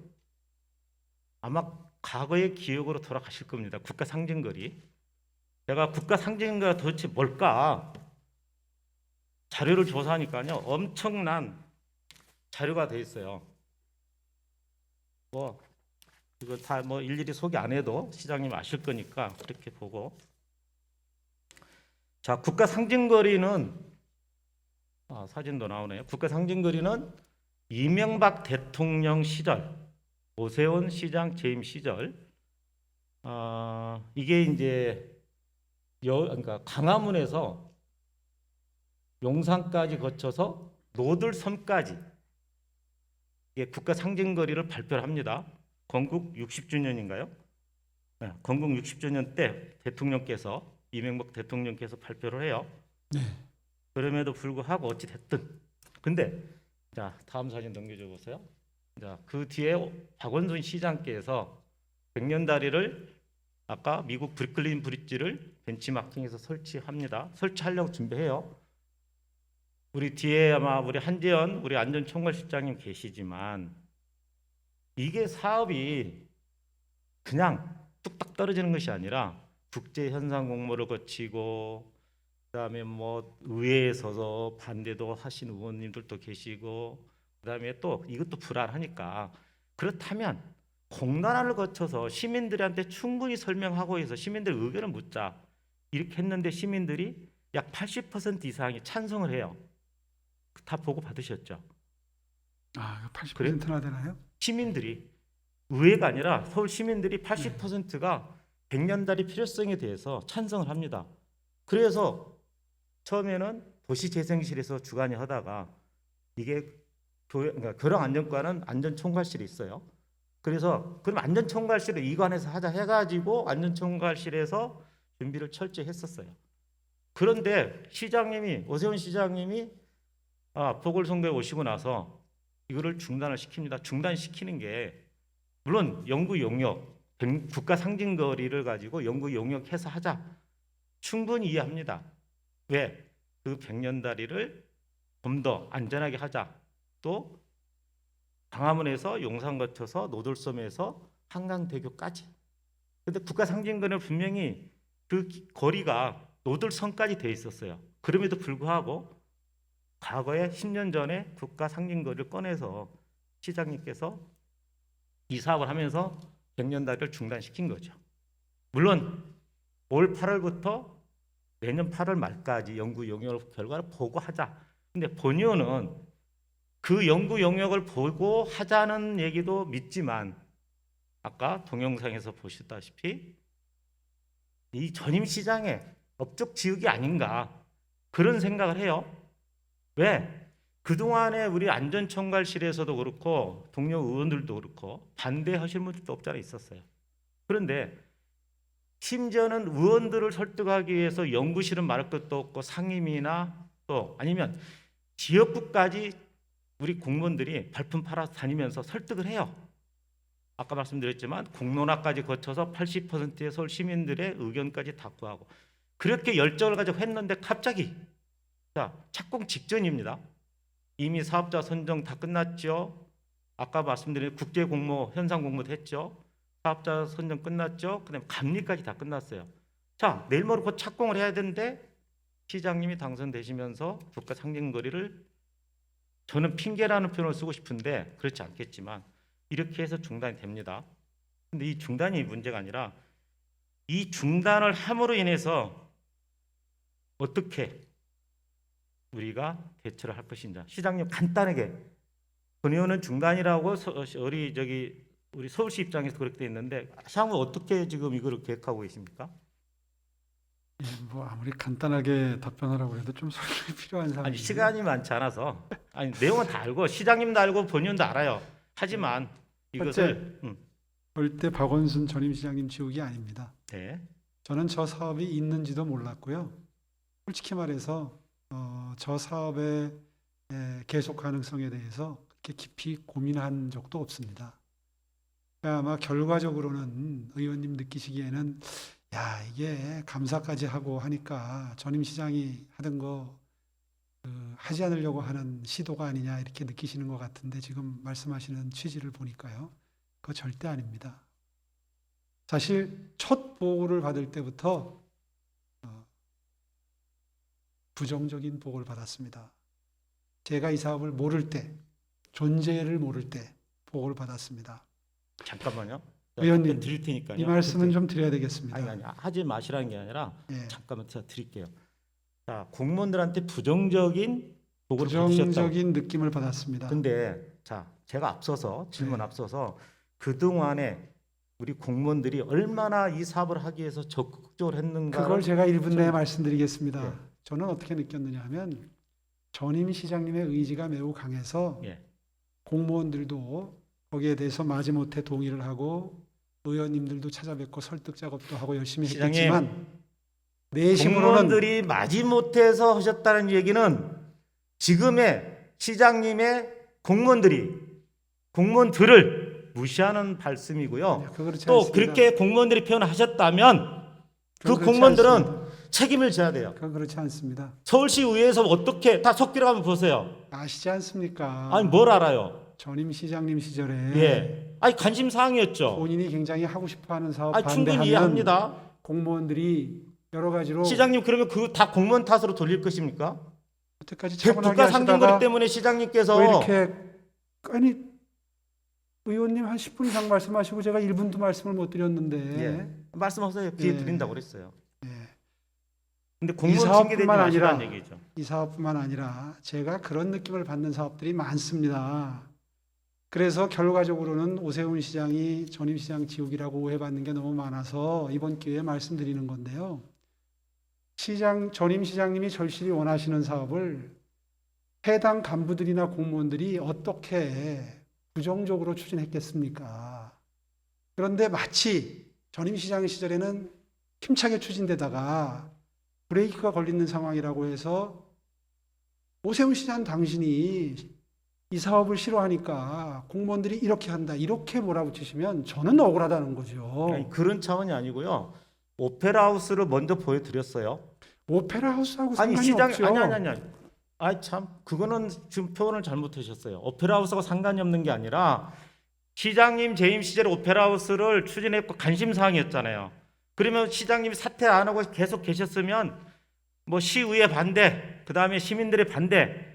아마 과거의 기억으로 돌아가실 겁니다. 국가 상징거리. 제가 국가 상징거리가 도대체 뭘까? 자료를 조사하니까요. 엄청난 자료가 돼 있어요. 뭐 이거 다 뭐 일일이 소개 안 해도 시장님 아실 거니까 그렇게 보고. 자, 국가 상징거리는 사진도 나오네요. 국가 상징거리는 이명박 대통령 시절, 오세훈 시장 재임 시절, 이게 이제 그러니까 광화문에서 용산까지 거쳐서 노들섬까지 이게 국가 상징거리를 발표를 합니다. 건국 60주년인가요? 네, 건국 60주년 때 대통령께서 이명박 대통령께서 발표를 해요. 네. 그럼에도 불구하고 어찌 됐든 근데 자 다음 사진 넘겨줘 보세요. 자, 그 뒤에 박원순 시장께서 백년다리를 아까 미국 브루클린 브릿지를 벤치마킹해서 설치합니다. 설치하려고 준비해요. 우리 뒤에 아마 우리 한재현 우리 안전총괄실장님 계시지만 이게 사업이 그냥 뚝딱 떨어지는 것이 아니라 국제 현상 공모를 거치고 그다음에 뭐 의회에서도 반대도 하신 의원님들도 계시고 그다음에 또 이것도 불안하니까 그렇다면 공론화를 거쳐서 시민들한테 충분히 설명하고 해서 시민들 의견을 묻자 이렇게 했는데 시민들이 약 80% 이상이 찬성을 해요. 다 보고 받으셨죠? 80%나 되나요? 시민들이 의회가 아니라 서울 시민들이 80%가 백년다리 필요성에 대해서 찬성을 합니다. 그래서 처음에는 도시재생실에서 주관이 하다가 이게 그러니까 교량안전과는 안전총괄실이 있어요. 그래서 그럼 안전총괄실을 이관해서 하자 해가지고 안전총괄실에서 준비를 철저히 했었어요. 그런데 시장님이 오세훈 시장님이 보궐선거에 오시고 나서 이거를 중단을 시킵니다. 중단시키는 게 물론 영구 용역 국가 상징거리를 가지고 영구 용역해서 하자 충분히 이해합니다. 왜? 그 백년다리를 좀 더 안전하게 하자. 또 광화문에서 용산 거쳐서 노들섬에서 한강대교까지. 근데 국가 상징거리는 분명히 그 거리가 노들섬까지 돼 있었어요. 그럼에도 불구하고 과거에 10년 전에 국가 상징거리를 꺼내서 시장님께서 이 사업을 하면서 백년다리를 중단시킨 거죠. 물론 올 8월부터 내년 8월 말까지 연구 용역 결과를 보고 하자. 근데 본의원은 그 연구 용역을 보고 하자는 얘기도 믿지만 아까 동영상에서 보셨다시피 이 전임 시장의 업적 지역이 아닌가 그런 생각을 해요. 왜? 그동안에 우리 안전총괄실에서도 그렇고 동료 의원들도 그렇고 반대하시는 분들도 없잖아 있었어요. 그런데 심지어는 의원들을 설득하기 위해서 연구실은 말할 것도 없고 상임위나 또 아니면 지역구까지 우리 공무원들이 발품 팔아서 다니면서 설득을 해요. 아까 말씀드렸지만 공론화까지 거쳐서 80%의 서울 시민들의 의견까지 다 구하고 그렇게 열정을 가지고 했는데 갑자기 자 착공 직전입니다. 이미 사업자 선정 다 끝났죠. 아까 말씀드린 국제 공모 현상 공모도 했죠. 사업자 선정 끝났죠. 그다음에 감리까지 다 끝났어요. 자 내일 모레 곧 착공을 해야 되는데 시장님이 당선되시면서 국가 상징거리를 저는 핑계라는 표현을 쓰고 싶은데 그렇지 않겠지만 이렇게 해서 중단이 됩니다. 근데 이 중단이 문제가 아니라 이 중단을 함으로 인해서 어떻게 우리가 대처를 할 것인지. 시장님 간단하게 본 의원은 중단이라고 우리 서울시 입장에서 그렇게 돼 있는데 향후 어떻게 지금 이걸 계획하고 계십니까? 예, 뭐 아무리 간단하게 답변하라고 해도 좀 설명이 필요한 상황이. 아니 시간이 많지 않아서 아니 내용은 다 알고 시장님도 알고 본 의원도 알아요. 하지만 이것을 절대 박원순 전임 시장님 지옥이 아닙니다. 네. 저는 저 사업이 있는지도 몰랐고요. 솔직히 말해서 저 사업의 계속 가능성에 대해서 그렇게 깊이 고민한 적도 없습니다. 그러니까 아마 결과적으로는 의원님 느끼시기에는 야 이게 감사까지 하고 하니까 전임 시장이 하던 거 하지 않으려고 하는 시도가 아니냐 이렇게 느끼시는 것 같은데 지금 말씀하시는 취지를 보니까요. 그거 절대 아닙니다. 사실 첫 보고를 받을 때부터 부정적인 보고를 받았습니다. 제가 이 사업을 모를 때, 존재를 모를 때 보고를 받았습니다. 잠깐만요. 의원님, 드릴 테니까요. 이 말씀은 좀 드려야 되겠습니다. 아니 하지 마시라는 게 아니라 예. 잠깐만 제가 드릴게요. 자 공무원들한테 부정적인 보고를 받으셨다고. 부정적인 느낌을 받았습니다. 근데 자 제가 앞서서 질문 앞서서 그 동안에 우리 공무원들이 얼마나 이 사업을 하기 위해서 적극적으로 했는가. 그걸 제가 1분 내에 말씀드리겠습니다. 예. 저는 어떻게 느꼈느냐 하면 전임 시장님의 의지가 매우 강해서 예. 공무원들도 거기에 대해서 마지못해 동의를 하고 의원님들도 찾아뵙고 설득 작업도 하고 열심히 시장님, 했겠지만 내심으로는 공무원들이 마지못해서 하셨다는 얘기는 지금의 시장님의 공무원들을 무시하는 말씀이고요. 그거 그렇지 또 않습니다. 그렇게 공무원들이 표현하셨다면 그 그건 그렇지 공무원들은 않습니다. 책임을 져야 돼요. 그건 그렇지 않습니다. 서울시 의회에서 어떻게 다 속기로 가면 보세요. 아시지 않습니까? 아니 뭘 알아요? 전임 시장님 시절에 예. 아니 관심 사항이었죠. 본인이 굉장히 하고 싶어하는 사업 아니 충분히 반대하면 이해합니다. 공무원들이 여러 가지로 시장님 그러면 그 다 공무원 탓으로 돌릴 것입니까? 여태까지 차분하게 국가 상징거리 하시다가 때문에 시장님께서 왜 이렇게 아니 의원님 한 10분 이상 말씀하시고 제가 1분도 말씀을 못 드렸는데 예. 말씀하세요. 기회 예. 드린다고 그랬어요. 예. 근데 공무원 사업뿐만 징계되지 마시라는 아니라 얘기죠. 이 사업뿐만 아니라 제가 그런 느낌을 받는 사업들이 많습니다. 그래서 결과적으로는 오세훈 시장이 전임 시장 지옥이라고 오해받는 게 너무 많아서 이번 기회에 말씀드리는 건데요. 전임 시장님이 절실히 원하시는 사업을 해당 간부들이나 공무원들이 어떻게 부정적으로 추진했겠습니까? 그런데 마치 전임 시장 시절에는 힘차게 추진되다가 브레이크가 걸리는 상황이라고 해서 오세훈 시장 당신이 이 사업을 싫어하니까 공무원들이 이렇게 한다 이렇게 몰아붙이시면 저는 억울하다는 거죠. 아니, 그런 차원이 아니고요. 오페라 하우스를 먼저 보여드렸어요. 오페라 하우스하고 아니 상관이 시장 없죠. 아니. 아이 참 그거는 지금 표현을 잘못하셨어요. 오페라 하우스하고 상관이 없는 게 아니라 시장님 재임 시절에 오페라 하우스를 추진했고 관심 사항이었잖아요. 그러면 시장님이 사퇴 안 하고 계속 계셨으면 뭐 시의회 반대, 그 다음에 시민들의 반대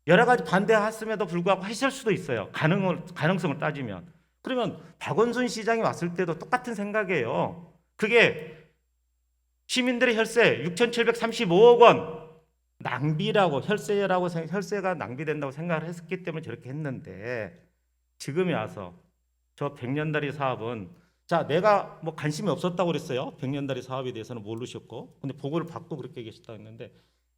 여러 가지 반대했음에도 불구하고 하실 수도 있어요. 가능성을 따지면. 그러면 박원순 시장이 왔을 때도 똑같은 생각이에요. 그게 시민들의 혈세 6,735억 원 낭비라고 혈세가 낭비된다고 생각을 했기 때문에 저렇게 했는데 지금에 와서 저 100년다리 사업은 자 내가 뭐 관심이 없었다고 그랬어요. 100년다리 사업에 대해서는 모르셨고 근데 보고를 받고 그렇게 계셨다고 했는데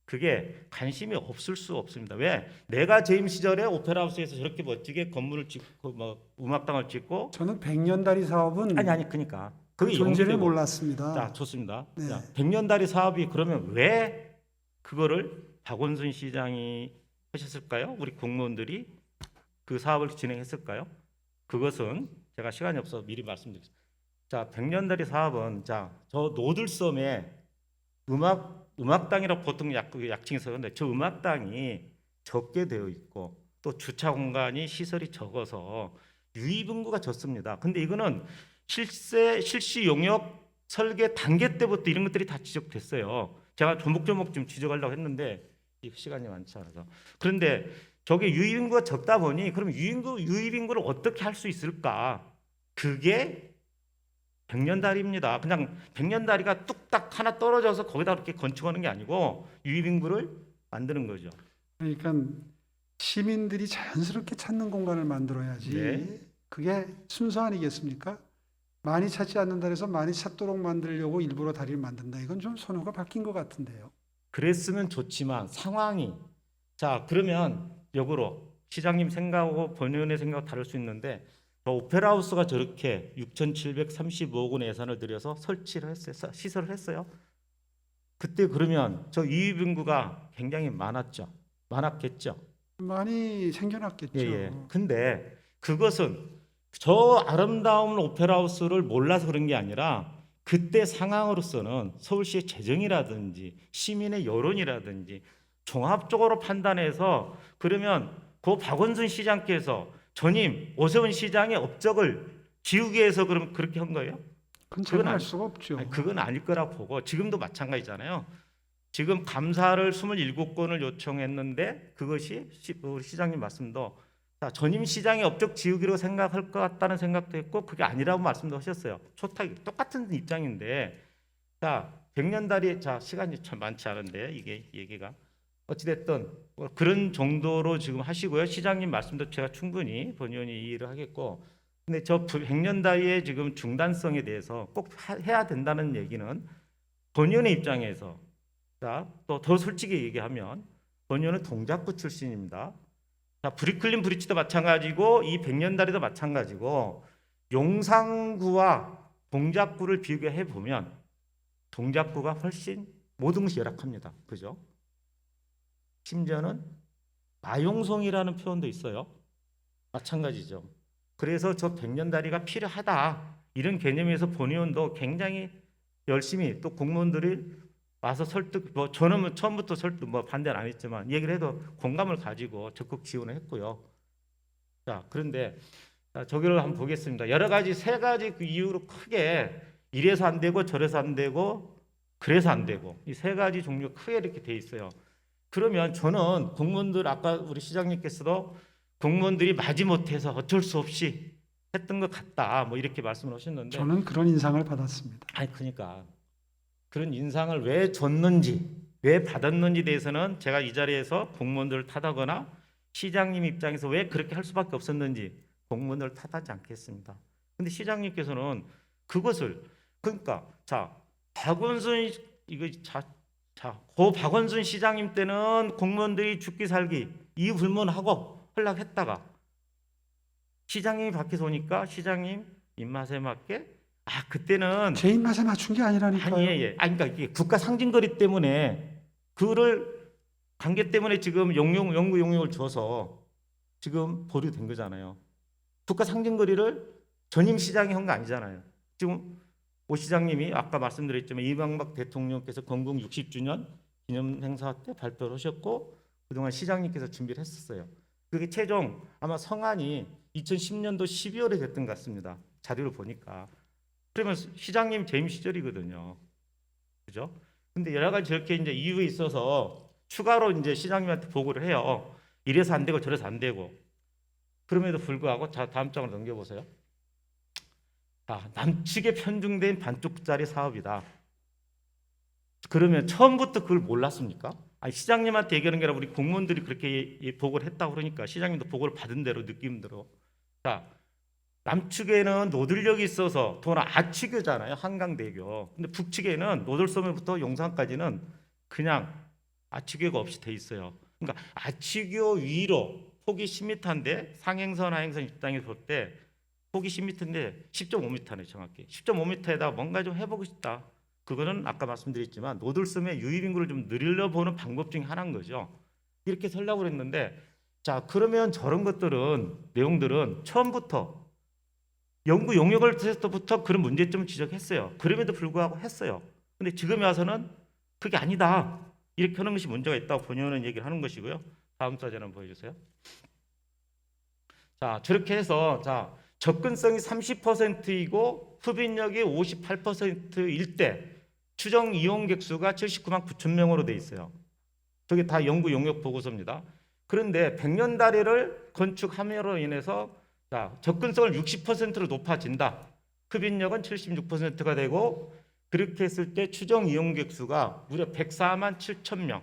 그게 관심이 없을 수 없습니다. 왜? 내가 재임 시절에 오페라 하우스에서 저렇게 멋지게 건물을 짓고 뭐 음악당을 짓고 저는 100년다리 사업은 아니 그러니까 그 존재를 용기되고. 몰랐습니다. 자 좋습니다. 네. 자, 100년다리 사업이 그러면 왜 그거를 박원순 시장이 하셨을까요? 우리 공무원들이 그 사업을 진행했을까요? 그것은 제가 시간이 없어서 미리 말씀드리겠습니다. 자, 100년다리 사업은 자, 저 노들섬에 음악당이라고 보통 약칭이 쓰는데 저 음악당이 적게 되어 있고 또 주차 공간이 시설이 적어서 유입 인구가 적습니다. 근데 이거는 실시 용역 설계 단계 때부터 이런 것들이 다 지적됐어요. 제가 조목조목 좀 지적하려고 했는데 시간이 많지 않아서. 그런데 저게 유입 인구가 적다 보니 그럼 유입 인구를 어떻게 할 수 있을까? 그게 100년다리입니다. 그냥 100년다리가 뚝딱 하나 떨어져서 거기다 그렇게 건축하는 게 아니고 유입 인구를 만드는 거죠. 그러니까 시민들이 자연스럽게 찾는 공간을 만들어야지. 네. 그게 순서 아니겠습니까? 많이 찾지 않는다 해서 많이 찾도록 만들려고 일부러 다리를 만든다. 이건 좀 선호가 바뀐 것 같은데요. 그랬으면 좋지만 상황이 자 그러면 역으로 시장님 생각하고 본의원의 생각 다를 수 있는데 저 오페라 하우스가 저렇게 6,735억 원 예산을 들여서 설치를 했어요. 시설을 했어요. 그때 그러면 저 이익 인구가 굉장히 많았겠죠. 많이 생겨났겠죠. 예. 근데 그것은 저 아름다운 오페라 하우스를 몰라서 그런 게 아니라 그때 상황으로서는 서울시의 재정이라든지 시민의 여론이라든지 종합적으로 판단해서 그러면 그 박원순 시장께서 전임 오세훈 시장의 업적을 지우기 위해서 그럼 그렇게 한 거예요? 그건 그건 제가 알 아니- 수가 없죠. 아니, 그건 아닐 거라고 보고 지금도 마찬가지잖아요. 지금 감사를 27건을 요청했는데 그것이 우리 시장님 말씀도 자, 전임 시장의 업적 지우기로 생각할 것 같다는 생각도 했고 그게 아니라고 말씀도 하셨어요. 똑같은 입장인데 자 100년달이 자 시간이 참 많지 않은데 이게 얘기가 어찌됐든 뭐 그런 정도로 지금 하시고요. 시장님 말씀도 제가 충분히 본 의원이 이해를 하겠고 근데 저 100년달의 지금 중단성에 대해서 꼭 해야 된다는 얘기는 본 의원의 입장에서 자, 또 더 솔직히 얘기하면 본 의원은 동작구 출신입니다. 자, 브루클린 브릿지도 마찬가지고 이 100년달에도 마찬가지고 용산구와 동작구를 비교해 보면 동작구가 훨씬 모든 것이 열악합니다. 그죠? 심지어는 마용성이라는 표현도 있어요. 마찬가지죠. 그래서 저 100년다리가 필요하다. 이런 개념에서 본 의원도 굉장히 열심히 또 공무원들이 와서 설득 뭐 저는 뭐 처음부터 설득 뭐 반대는 안 했지만 얘기를 해도 공감을 가지고 적극 지원을 했고요. 자, 그런데 자, 저기를 한번 보겠습니다. 여러 가지 세 가지 그 이유로 크게 이래서 안 되고 저래서 안 되고 그래서 안 되고 이 세 가지 종류 크게 이렇게 돼 있어요. 그러면 저는 공무원들 아까 우리 시장님께서도 공무원들이 마지못해서 어쩔 수 없이 했던 것 같다 뭐 이렇게 말씀을 하셨는데 저는 그런 인상을 받았습니다. 아니 그러니까 그런 인상을 왜 줬는지 왜 받았는지 대해서는 제가 이 자리에서 공무원들을 탓하거나 시장님 입장에서 왜 그렇게 할 수밖에 없었는지 공무원들을 탓하지 않겠습니다. 근데 시장님께서는 그것을 그러니까 자 박원순 이거 고 박원순 시장님 때는 공무원들이 죽기 살기 이유 불문하고 허락했다가 시장님이 밖에서 오니까 시장님 입맛에 맞게 그때는 제 입맛에 맞춘 게 아니라니까요. 아니 예. 그러니까 이게 국가 상징거리 때문에 그를 관계 때문에 지금 연구 용역을 줘서 지금 보류된 거잖아요. 국가 상징거리를 전임 시장이 한 거 아니잖아요. 지금 오 시장님이 아까 말씀드렸지만 이명박 대통령께서 건국 60주년 기념 행사 때 발표를 하셨고 그동안 시장님께서 준비를 했었어요. 그게 최종 아마 성안이 2010년도 12월에 됐던 것 같습니다. 자료를 보니까. 그러면 시장님 재임 시절이거든요. 그죠? 근데 여러 가지 저렇게 이제 이유에 있어서 추가로 이제 시장님한테 보고를 해요. 이래서 안 되고 저래서 안 되고. 그럼에도 불구하고 자 다음 장을 넘겨보세요. 자, 남측에 편중된 반쪽짜리 사업이다. 그러면 처음부터 그걸 몰랐습니까? 아니, 시장님한테 얘기하는 게 아니라 우리 공무원들이 그렇게 보고를 했다고 그러니까 시장님도 보고를 받은 대로 느낌대로. 자, 남측에는 노들역이 있어서 돈 아치교잖아요. 한강대교. 근데 북측에는 노들섬에부터 용산까지는 그냥 아치교가 없이 돼 있어요. 그러니까 아치교 위로 폭이 10m인데 상행선 하행선 입장에서 볼 때 폭이 10m인데 10.5m네 정확히. 10.5m에다 뭔가 좀 해보고 싶다. 그거는 아까 말씀드렸지만 노들섬의 유입 인구를 좀 늘려보는 방법 중에 하나인 거죠. 이렇게 설라고 그랬는데 자 그러면 저런 것들은 내용들은 처음부터 연구 용역을 때부터 그런 문제점을 지적했어요. 그럼에도 불구하고 했어요. 근데 지금에 와서는 그게 아니다. 이렇게 하는 것이 문제가 있다고 본의원은 얘기를 하는 것이고요. 다음 사진 한번 보여주세요. 자 저렇게 해서 자 접근성이 30%이고 흡인력이 58%일 때 추정 이용객 수가 79만 9천 명으로 돼 있어요. 저게 다 연구 용역 보고서입니다. 그런데 100년다리를 건축함으로 인해서 자, 접근성을 60%로 높아진다. 흡인력은 76%가 되고 그렇게 했을 때 추정 이용객 수가 무려 104만 7천 명.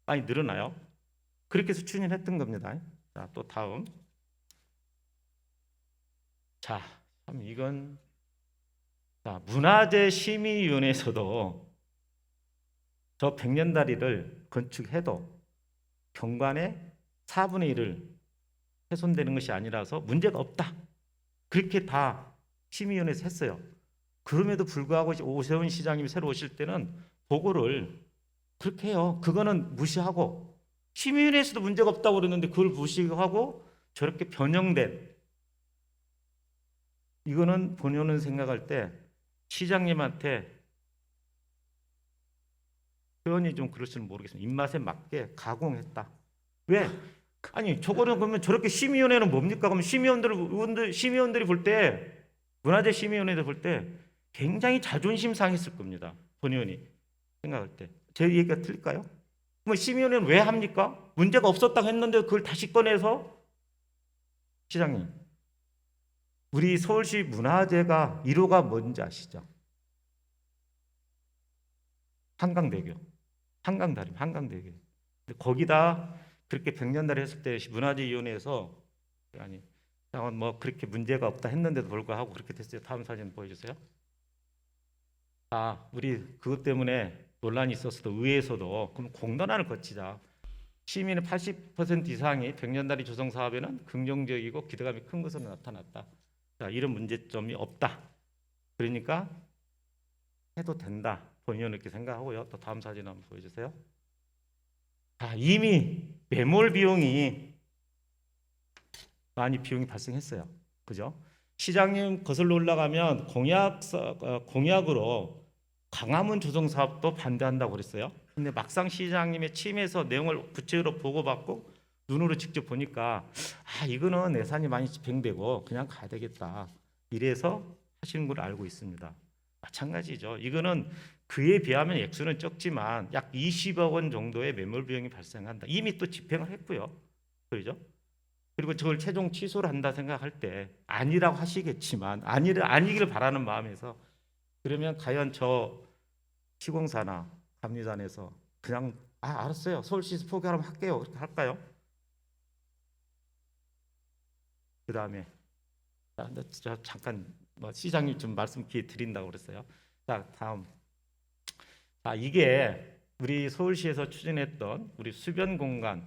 많이 늘어나요. 그렇게 해서 추진했던 겁니다. 자, 또 다음. 자, 참 이건 자, 문화재 심의위원회에서도 저 백년다리를 건축해도 경관의 4분의 1을 훼손되는 것이 아니라서 문제가 없다. 그렇게 다 심의위원회에서 했어요. 그럼에도 불구하고 오세훈 시장님이 새로 오실 때는 보고를 그렇게 해요. 그거는 무시하고 심의위원회에서도 문제가 없다고 그러는데 그걸 무시하고 저렇게 변형된 이거는 본인은 생각할 때 시장님한테 표현이 좀 그럴지는 모르겠습니다. 입맛에 맞게 가공했다. 왜? 아니 저거는 그러면 저렇게 심의위원회는 뭡니까? 그러면 심의위원들이 볼 때 문화재 심의위원회들 볼 때 굉장히 자존심 상했을 겁니다. 본의원이 생각할 때. 제 얘기가 틀릴까요? 그럼 심의위원회는 왜 합니까? 문제가 없었다고 했는데 그걸 다시 꺼내서 시장님 우리 서울시 문화재가 1호가 뭔지 아시죠? 한강대교, 한강대교. 근데 거기다 그렇게 백년다리 했을 때 문화재위원회에서 아니 뭐 그렇게 문제가 없다 했는데도 불구하고 그렇게 됐어요. 다음 사진 보여주세요. 아, 우리 그것 때문에 논란이 있었어도 의회에서도 그럼 공론화를 거치자. 시민의 80% 이상이 백년다리 조성 사업에는 긍정적이고 기대감이 큰 것으로 나타났다. 자, 이런 문제점이 없다. 그러니까 해도 된다. 본인은 이렇게 생각하고요. 또 다음 사진 한번 보여주세요. 자, 이미 매몰 비용이 많이 비용이 발생했어요. 그죠? 시장님 거슬러 올라가면 공약으로 광화문 조성 사업도 반대한다고 그랬어요. 근데 막상 시장님의 취임해서 내용을 구체적으로 보고받고 눈으로 직접 보니까 이거는 예산이 많이 집행되고 그냥 가야 되겠다. 이래서 하시는 걸 알고 있습니다. 마찬가지죠. 이거는 그에 비하면 액수는 적지만 약 20억 원 정도의 매몰 비용이 발생한다. 이미 또 집행을 했고요. 그렇죠? 그리고 저걸 최종 취소를 한다 생각할 때 아니라고 하시겠지만 아니기를 바라는 마음에서 그러면 과연 저 시공사나 감리단에서 그냥 알았어요. 서울시에서 포기하면 할게요. 그렇게 할까요? 그 다음에 잠깐 시장님 좀 말씀 기회 드린다고 그랬어요. 자, 다음. 자, 이게 우리 서울시에서 추진했던 우리 수변 공간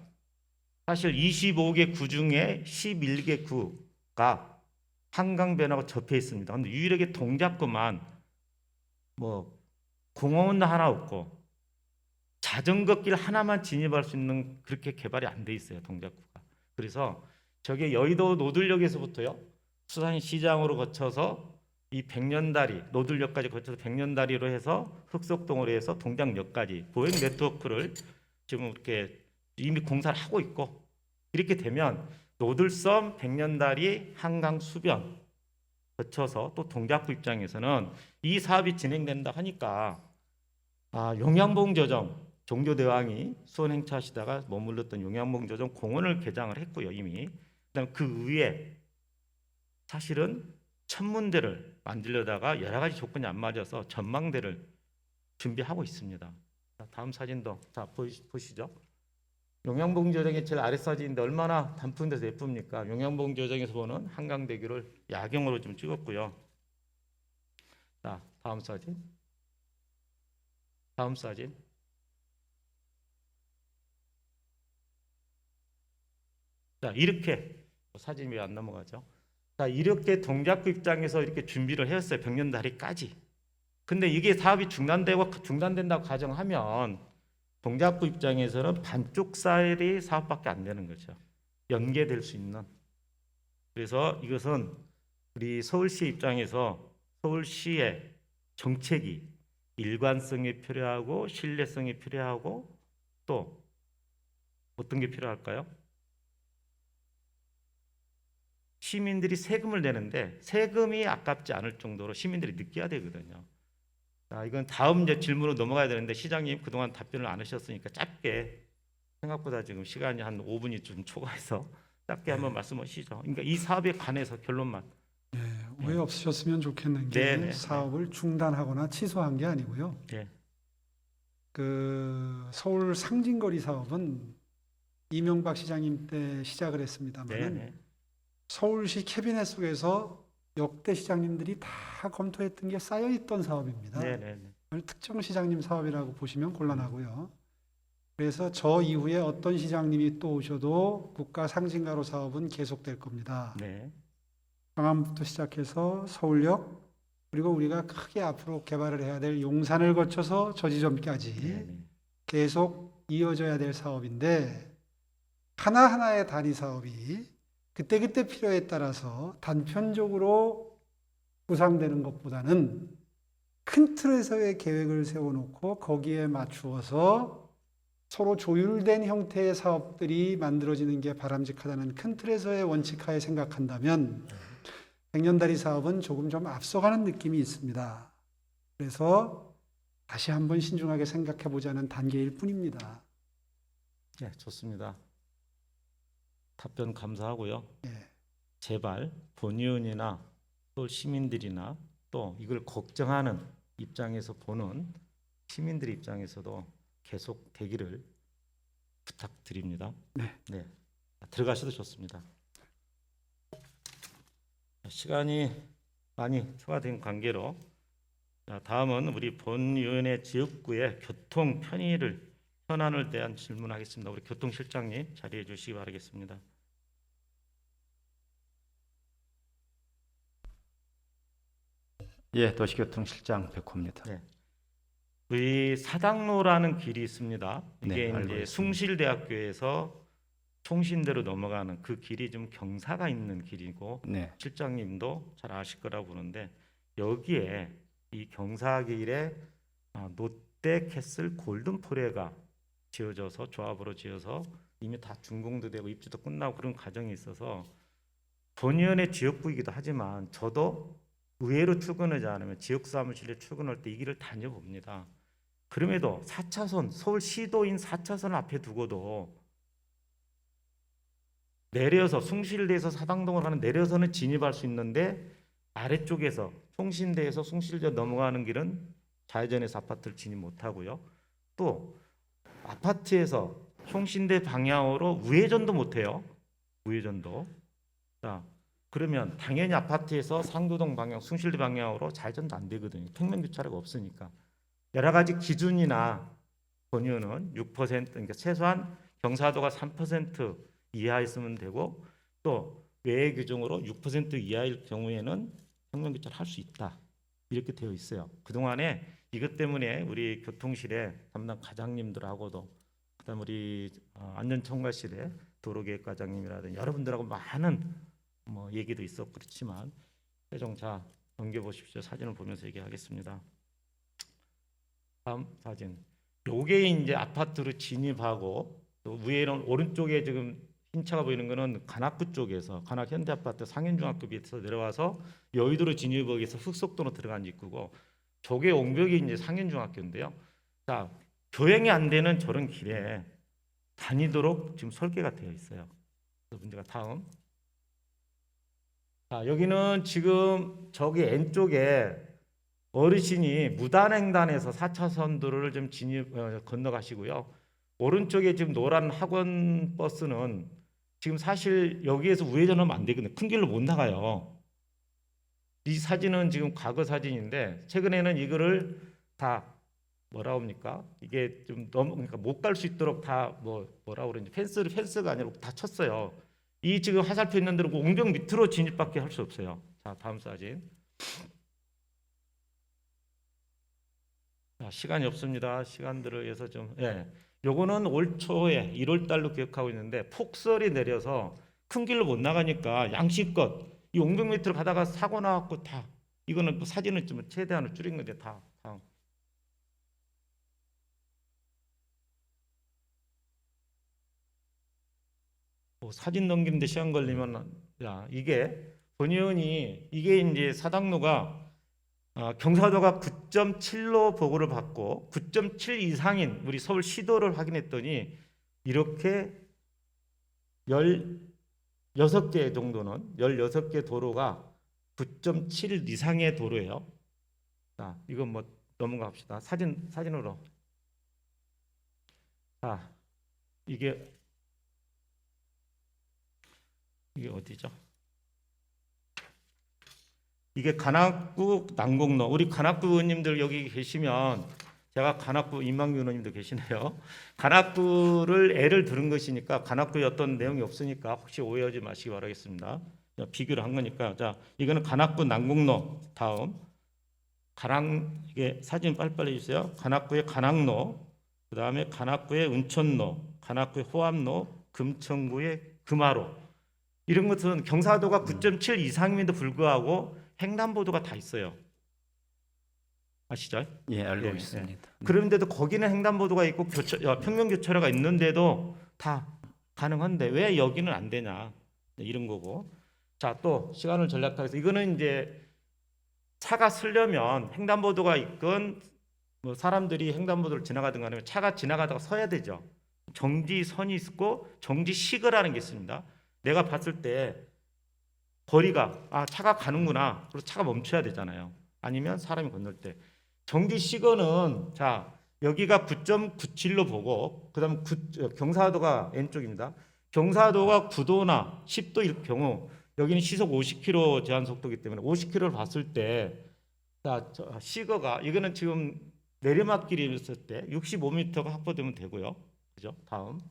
사실 25개 구 중에 11개 구가 한강 변하고 접해 있습니다. 근데 유일하게 동작구만 뭐 공원 하나 없고 자전거 길 하나만 진입할 수 있는 그렇게 개발이 안 돼 있어요. 동작구가. 그래서 저게 여의도 노들역에서부터요. 수산시장으로 거쳐서 이 백년다리 노들역까지 거쳐서 백년다리로 해서 흑석동으로 해서 동작역까지 보행 네트워크를 지금 이렇게 이미 공사를 하고 있고 이렇게 되면 노들섬, 백년다리, 한강 수변 거쳐서 또 동작구 입장에서는 이 사업이 진행된다 하니까 용양봉 저정 종교대왕이 수원 행차하시다가 머물렀던 용양봉 저정 공원을 개장을 했고요 이미. 그다음 그 위에 사실은 천문대를 만들려다가 여러 가지 조건이 안 맞아서 전망대를 준비하고 있습니다. 다음 사진도 보시죠. 용양봉 저정의 제일 아래 사진인데 얼마나 단풍돼서 예쁩니까? 용양봉 저정에서 보는 한강대교를 야경으로 좀 찍었고요. 자, 다음 사진. 자, 이렇게 사진이 왜 안 넘어가죠? 자, 이렇게 동작구 입장에서 이렇게 준비를 했어요. 백년다리까지. 근데 이게 사업이 중단된다고 가정하면 동작구 입장에서는 반쪽 쌀이 사업밖에 안 되는 거죠. 연계될 수 있는. 그래서 이것은 우리 서울시 입장에서 서울시의 정책이 일관성이 필요하고 신뢰성이 필요하고 또 어떤 게 필요할까요? 시민들이 세금을 내는데 세금이 아깝지 않을 정도로 시민들이 느껴야 되거든요. 자, 이건 다음 질문으로 넘어가야 되는데 시장님 그동안 답변을 안 하셨으니까 짧게 생각보다 지금 시간이 한 5분이 좀 초과해서 짧게 한번 말씀하시죠. 그러니까 이 사업에 관해서 결론만. 오해 없으셨으면 좋겠는 게 네네. 사업을 중단하거나 취소한 게 아니고요. 네. 그 서울 상징거리 사업은 이명박 시장님 때 시작을 했습니다만은 네, 네. 서울시 캐비넷 속에서 역대 시장님들이 다 검토했던 게 쌓여 있던 사업입니다. 네, 네, 네. 특정 시장님 사업이라고 보시면 곤란하고요. 그래서 저 이후에 어떤 시장님이 또 오셔도 국가 상징가로 사업은 계속될 겁니다. 네. 광안부터 시작해서 서울역, 그리고 우리가 크게 앞으로 개발을 해야 될 용산을 거쳐서 저 지점까지 네, 네. 계속 이어져야 될 사업인데, 하나하나의 단위 사업이 그때그때 필요에 따라서 단편적으로 구상되는 것보다는 큰 틀에서의 계획을 세워놓고 거기에 맞추어서 서로 조율된 형태의 사업들이 만들어지는 게 바람직하다는 큰 틀에서의 원칙하에 생각한다면 백년다리 사업은 조금 좀 앞서가는 느낌이 있습니다. 그래서 다시 한번 신중하게 생각해 보자는 단계일 뿐입니다. 네, 좋습니다. 답변 감사하고요. 예. 제발 본 의원이나 또 시민들이나 또 이걸 걱정하는 입장에서 보는 시민들 입장에서도 계속 되기를 부탁드립니다. 네. 네. 들어가셔도 좋습니다. 시간이 많이 초과된 관계로 다음은 우리 본 의원의 지역구의 교통 현안을 대한 질문하겠습니다. 우리 교통실장님 자리해 주시기 바라겠습니다. 예, 도시교통실장 백호입니다. 네. 우리 사당로라는 길이 있습니다. 이게 네, 알고 이제 있습니다. 숭실대학교에서 총신대로 넘어가는 그 길이 좀 경사가 있는 길이고 네, 실장님도 잘 아실 거라고 보는데 여기에 이 경사길에 롯데캐슬 골든포레가 지어져서 조합으로 지어서 이미 다 준공도 되고 입주도 끝나고 그런 과정이 있어서 본의원의 지역구이기도 하지만 저도 의회로 출근하지 않으면 지역 사무실에 출근할 때 이 길을 다녀봅니다. 그럼에도 4차선 서울 시도인 4차선 앞에 두고도 내려서 숭실대에서 사당동을 가는 내려서는 진입할 수 있는데 아래쪽에서 총신대에서 숭실대 넘어가는 길은 좌회전해서 아파트를 진입 못하고요. 또 아파트에서 총신대 방향으로 우회전도 못해요. 우회전도. 자, 그러면 당연히 아파트에서 상도동 방향, 숭실대 방향으로 좌회전도 안 되거든요. 평면 교차로가 없으니까. 여러 가지 기준이나 권유는 6%, 그러니까 최소한 경사도가 3% 이하 있으면 되고 또 외의 규정으로 6% 이하일 경우에는 평면 교차를 할 수 있다. 이렇게 되어 있어요. 그동안에 이것 때문에 우리 교통실에 담당 과장님들하고도 그다음 우리 안전청과실에 도로계획과장님이라든지 여러분들하고 많은 얘기도 있었고 그렇지만 최종 자 넘겨보십시오. 사진을 보면서 얘기하겠습니다. 다음 사진. 요게 이제 아파트로 진입하고 또 위에는 오른쪽에 지금 흰 차가 보이는 거는 관악구 쪽에서 관악 현대아파트 상현중학교 밑에서 내려와서 여의도로 진입하기 위해서 흑석도로 들어간 입구고 저게 옹벽이 이제 상현중학교인데요. 자, 교행이 안 되는 저런 길에 다니도록 지금 설계가 되어 있어요. 그래서 문제가 다음. 자, 여기는 지금 저기 N쪽에 어르신이 무단횡단해서 4차선 도로를 좀 건너가시고요. 오른쪽에 지금 노란 학원 버스는 지금 사실 여기에서 우회전하면 안 되거든요. 큰 길로 못 나가요. 이 사진은 지금 과거 사진인데 최근에는 이거를 다 뭐라고 합니까? 이게 좀 너무 그러니까 못 갈 수 있도록 다 뭐라고 그러는지 펜스가 아니라 다 쳤어요. 이 지금 화살표 있는 대로 옹벽 밑으로 진입밖에 할 수 없어요. 자, 다음 사진. 자, 시간이 없습니다. 시간들을 위해서 좀 요거는 올 초에 1월 달로 기억하고 있는데 폭설이 내려서 큰 길로 못 나가니까 양식껏 이 옹벽 밑으로 가다가 사고 나왔고 다 이거는 사진은 좀 최대한으로 줄인 건데 다 다음. 사진 넘기는데 시간 걸리면 이게 본 의원이 이게 이제 사당로가 경사도가 9.7로 보고를 받고 9.7 이상인 우리 서울 시도를 확인했더니 이렇게 16개 정도는 16개 도로가 9.7 이상의 도로예요. 자, 이건 넘어갑시다. 사진으로. 자, 이게 어디죠? 이게 관악구 난곡로. 우리 관악구 의원님들 여기 계시면, 제가 관악구 임만규 의원님도 계시네요. 관악구를 예를 들은 것이니까 관악구에 어떤 내용이 없으니까 혹시 오해하지 마시기 바라겠습니다. 비교를 한 거니까. 자, 이거는 관악구 난곡로. 다음 이게 사진 빨리빨리 주세요. 관악구의 관악로, 그 다음에 관악구의 은천로, 관악구의 호암로, 금천구의 금화로. 이런 것은 경사도가 9.7 이상임에도 불구하고 횡단보도가 다 있어요. 아시죠? 예, 알고 예, 있습니다. 그런데도 거기는 횡단보도가 있고 평면교차로가 있는데도 다 가능한데 왜 여기는 안 되냐, 이런 거고. 자, 또 시간을 전략하면서 이거는 이제 차가 쓰려면 횡단보도가 있건 뭐 사람들이 횡단보도를 지나가든 간에 차가 지나가다가 서야 되죠. 정지선이 있고 정지시거라는 게 있습니다. 내가 봤을 때 거리가 차가 가는구나, 그리고 차가 멈춰야 되잖아요. 아니면 사람이 건널 때 정지시거는, 자, 여기가 9.97로 보고, 그 다음 경사도가 왼쪽입니다. 경사도가 9도나 10도일 경우 여기는 시속 50km 제한 속도이기 때문에 50km를 봤을 때, 자, 시거가, 이거는 지금 내리막길이 있을 때 65m가 확보되면 되고요. 그죠? 다음.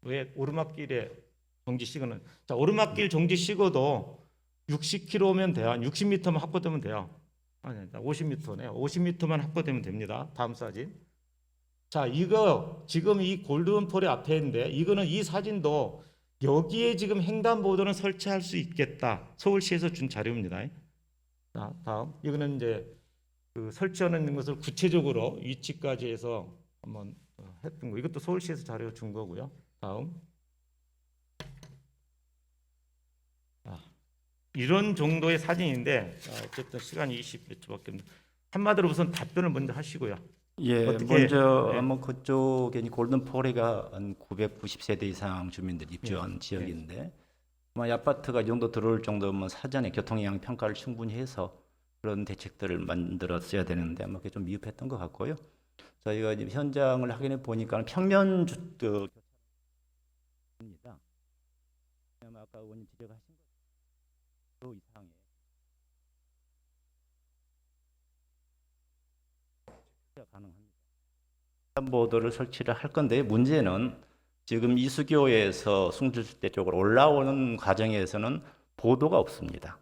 왜 오르막길에 정지 시거는, 자, 오르막길 정지 시거도 60km면 돼요. 60m만 확보되면 돼요. 아니, 50m네. 50m만 확보되면 됩니다. 다음 사진. 자, 이거 지금 이 골든폴의 앞에 있는데, 이거는 이 사진도 여기에 지금 횡단보도는 설치할 수 있겠다, 서울시에서 준 자료입니다. 자, 다음. 이거는 이제 그 설치하는 것을 구체적으로 위치까지 해서 한번 했던 거. 이것도 서울시에서 자료 준 거고요. 다음. 이런 정도의 사진인데, 어쨌든 시간이 20몇 초밖에 없는데, 한마디로 우선 답변을 먼저 하시고요. 예, 어떻게, 먼저 네. 뭐 그쪽에 골든포레가 한 990세대 이상 주민들 입주한 네. 지역인데, 뭐 아파트가 이 정도 들어올 정도면 사전에 교통 영향 평가를 충분히 해서 그런 대책들을 만들었어야 되는데 아마 그게 좀 미흡했던 것 같고요. 저희가 지금 현장을 확인해 보니까 평면 입니다. 아까 의원님 지적하신 것 이상의 가능합니다. 횡단보도를 설치를 할 건데, 문제는 지금 이수교에서 숭실대 쪽으로 올라오는 과정에서는 보도가 없습니다.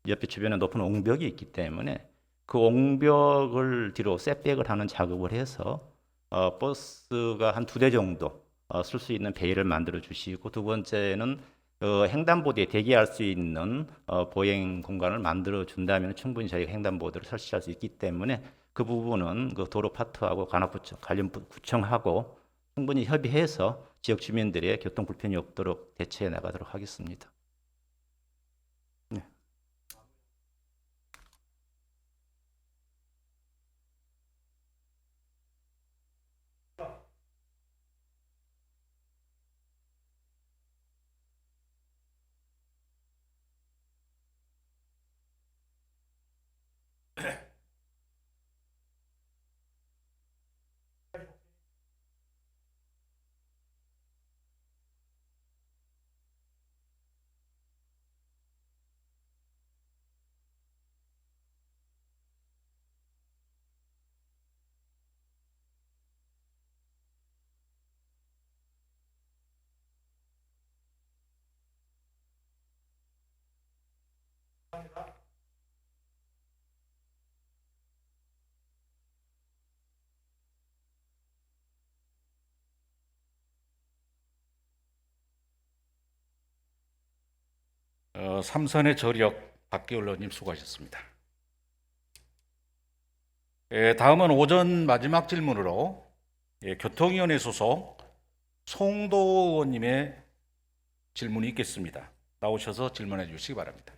옆에 주변에 높은 옹벽이 있기 때문에 그 옹벽을 뒤로 셋백을 하는 작업을 해서 버스가 한 2대 정도 쓸 수 있는 베이를 만들어 주시고, 두 번째는 횡단보도에 대기할 수 있는 보행 공간을 만들어 준다면 충분히 저희가 횡단보도를 설치할 수 있기 때문에 그 부분은 그 도로 파트하고 관악구청 관련 구청하고 충분히 협의해서 지역 주민들의 교통 불편이 없도록 대처해 나가도록 하겠습니다. 네. 삼선의 저력 박기울 의원님 수고하셨습니다. 다음은 오전 마지막 질문으로 교통위원회 소속 송도 의원님의 질문이 있겠습니다. 나오셔서 질문해 주시기 바랍니다.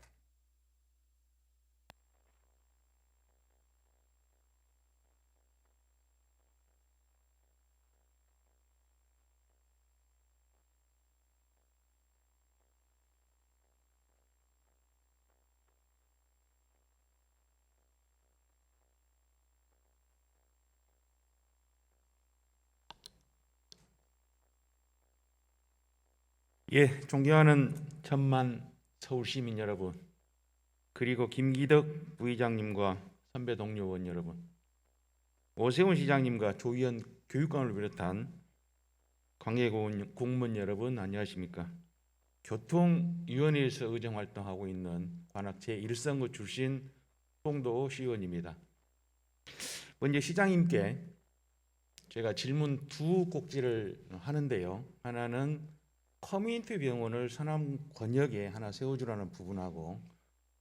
예, 존경하는 천만 서울 시민 여러분, 그리고 김기덕 부의장님과 선배 동료 의원 여러분, 오세훈 시장님과 조희연 교육감을 비롯한 관계 공무원 여러분, 안녕하십니까? 교통위원회에서 의정 활동하고 있는 관악 제1선거 출신 송도호 시의원입니다. 먼저 시장님께 제가 질문 두 꼭지를 하는데요. 하나는 커뮤니티 병원을 서남 권역에 하나 세워주라는 부분하고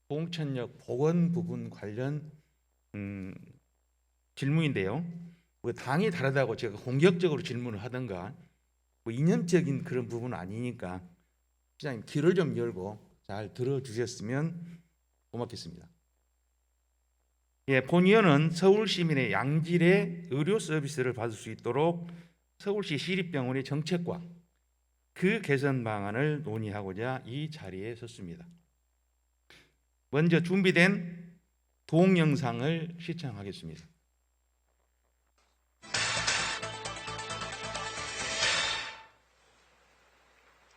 봉천역 복원 부분 관련 질문인데요. 뭐 당이 다르다고 제가 공격적으로 질문을 하던가 뭐 이념적인 그런 부분은 아니니까 시장님 귀를 좀 열고 잘 들어주셨으면 고맙겠습니다. 예, 본의원은 서울 시민의 양질의 의료 서비스를 받을 수 있도록 서울시 시립병원의 정책과 그 개선 방안을 논의하고자 이 자리에 섰습니다. 먼저 준비된 동영상을 시청하겠습니다.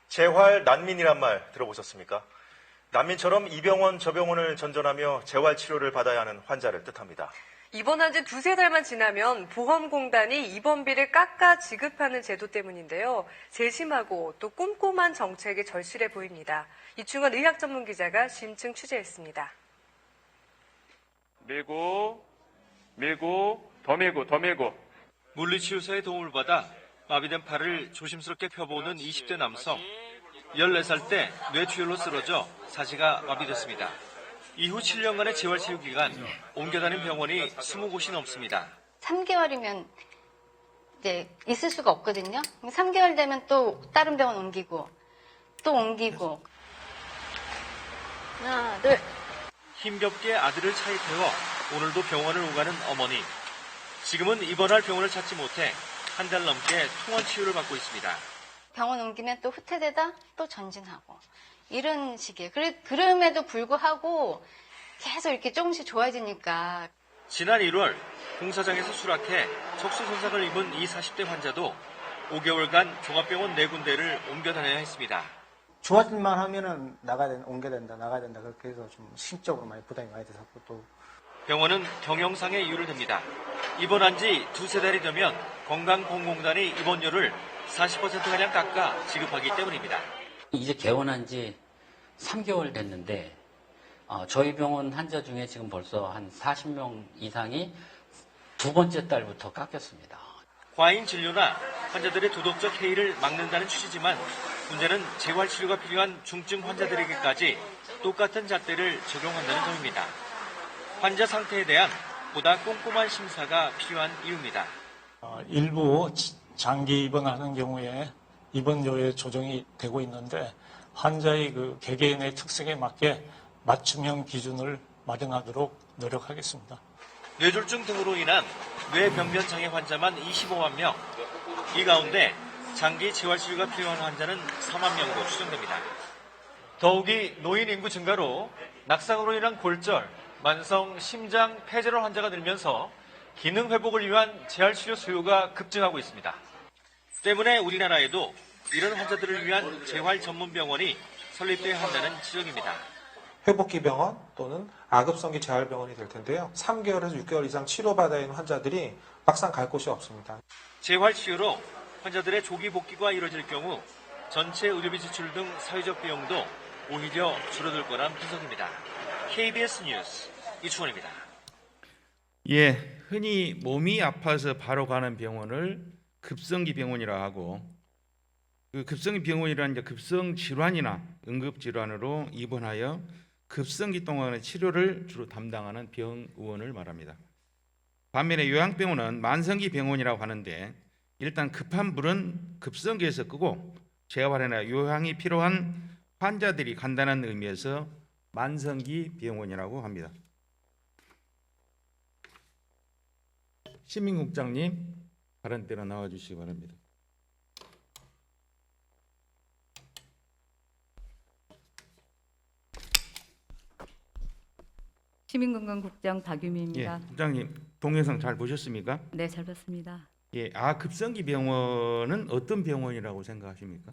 재활 난민이란 말 들어보셨습니까? 난민처럼 이 병원 저 병원을 전전하며 재활 치료를 받아야 하는 환자를 뜻합니다. 입원한 지 두세 달만 지나면 보험공단이 입원비를 깎아 지급하는 제도 때문인데요. 세심하고 또 꼼꼼한 정책이 절실해 보입니다. 이충원 의학 전문 기자가 심층 취재했습니다. 밀고, 더 밀고. 물리치료사의 도움을 받아 마비된 팔을 조심스럽게 펴보는 20대 남성. 14살 때 뇌출혈로 쓰러져 사지가 마비됐습니다. 이후 7년간의 재활치료 기간, 옮겨 다닌 병원이 20곳이 넘습니다. 3개월이면 이제 있을 수가 없거든요. 3개월 되면 또 다른 병원 옮기고, 또 옮기고. 하나, 둘. 힘겹게 아들을 차에 태워 오늘도 병원을 오가는 어머니. 지금은 입원할 병원을 찾지 못해 한 달 넘게 통원 치료를 받고 있습니다. 병원 옮기면 또 후퇴되다 또 전진하고. 이런 식이에요. 그럼에도 불구하고 계속 이렇게 조금씩 좋아지니까. 지난 1월 공사장에서 수락해 척수 손상을 입은 이 40대 환자도 5개월간 종합병원 4군데를 옮겨 다녀야 했습니다. 좋아질만 하면은 옮겨야 된다. 그렇게 해서 좀 심적으로 많이 부담이 많이 돼서 또. 병원은 경영상의 이유를 듭니다. 입원한 지 두세 달이 되면 건강보험공단이 입원료를 40%가량 깎아 지급하기 때문입니다. 이제 개원한 지 3개월 됐는데 저희 병원 환자 중에 지금 벌써 한 40명 이상이 두 번째 달부터 깎였습니다. 과잉 진료나 환자들의 도덕적 해이를 막는다는 취지지만 문제는 재활치료가 필요한 중증 환자들에게까지 똑같은 잣대를 적용한다는 점입니다. 환자 상태에 대한 보다 꼼꼼한 심사가 필요한 이유입니다. 일부 장기 입원하는 경우에 입원료의 조정이 되고 있는데 환자의 그 개개인의 특성에 맞게 맞춤형 기준을 마련하도록 노력하겠습니다. 뇌졸중 등으로 인한 뇌병변 장애 환자만 25만 명. 이 가운데 장기 재활치료가 필요한 환자는 4만 명으로 추정됩니다. 더욱이 노인 인구 증가로 낙상으로 인한 골절, 만성 심장 폐질환 환자가 늘면서 기능 회복을 위한 재활치료 수요가 급증하고 있습니다. 때문에 우리나라에도 이런 환자들을 위한 재활 전문 병원이 설립돼야 한다는 지적입니다. 회복기 병원 또는 아급성기 재활병원이 될 텐데요. 3개월에서 6개월 이상 치료받아야 하는 환자들이 막상 갈 곳이 없습니다. 재활치료로 환자들의 조기 복귀가 이루어질 경우 전체 의료비 지출 등 사회적 비용도 오히려 줄어들 거란 분석입니다. KBS 뉴스 이충원입니다. 예, 흔히 몸이 아파서 바로 가는 병원을 급성기 병원이라 하고, 그 급성기 병원이라는 이제 급성 질환이나 응급 질환으로 입원하여 급성기 동안의 치료를 주로 담당하는 병원을 말합니다. 반면에 요양병원은 만성기 병원이라고 하는데, 일단 급한 불은 급성기에서 끄고 재활이나 요양이 필요한 환자들이 간다는 의미에서 만성기 병원이라고 합니다. 시민국장님, 발언대로 나와주시기 바랍니다. 시민건강국장 박유미입니다. 예, 국장님 동영상 잘 보셨습니까? 네, 잘 봤습니다. 예, 급성기 병원은 어떤 병원이라고 생각하십니까?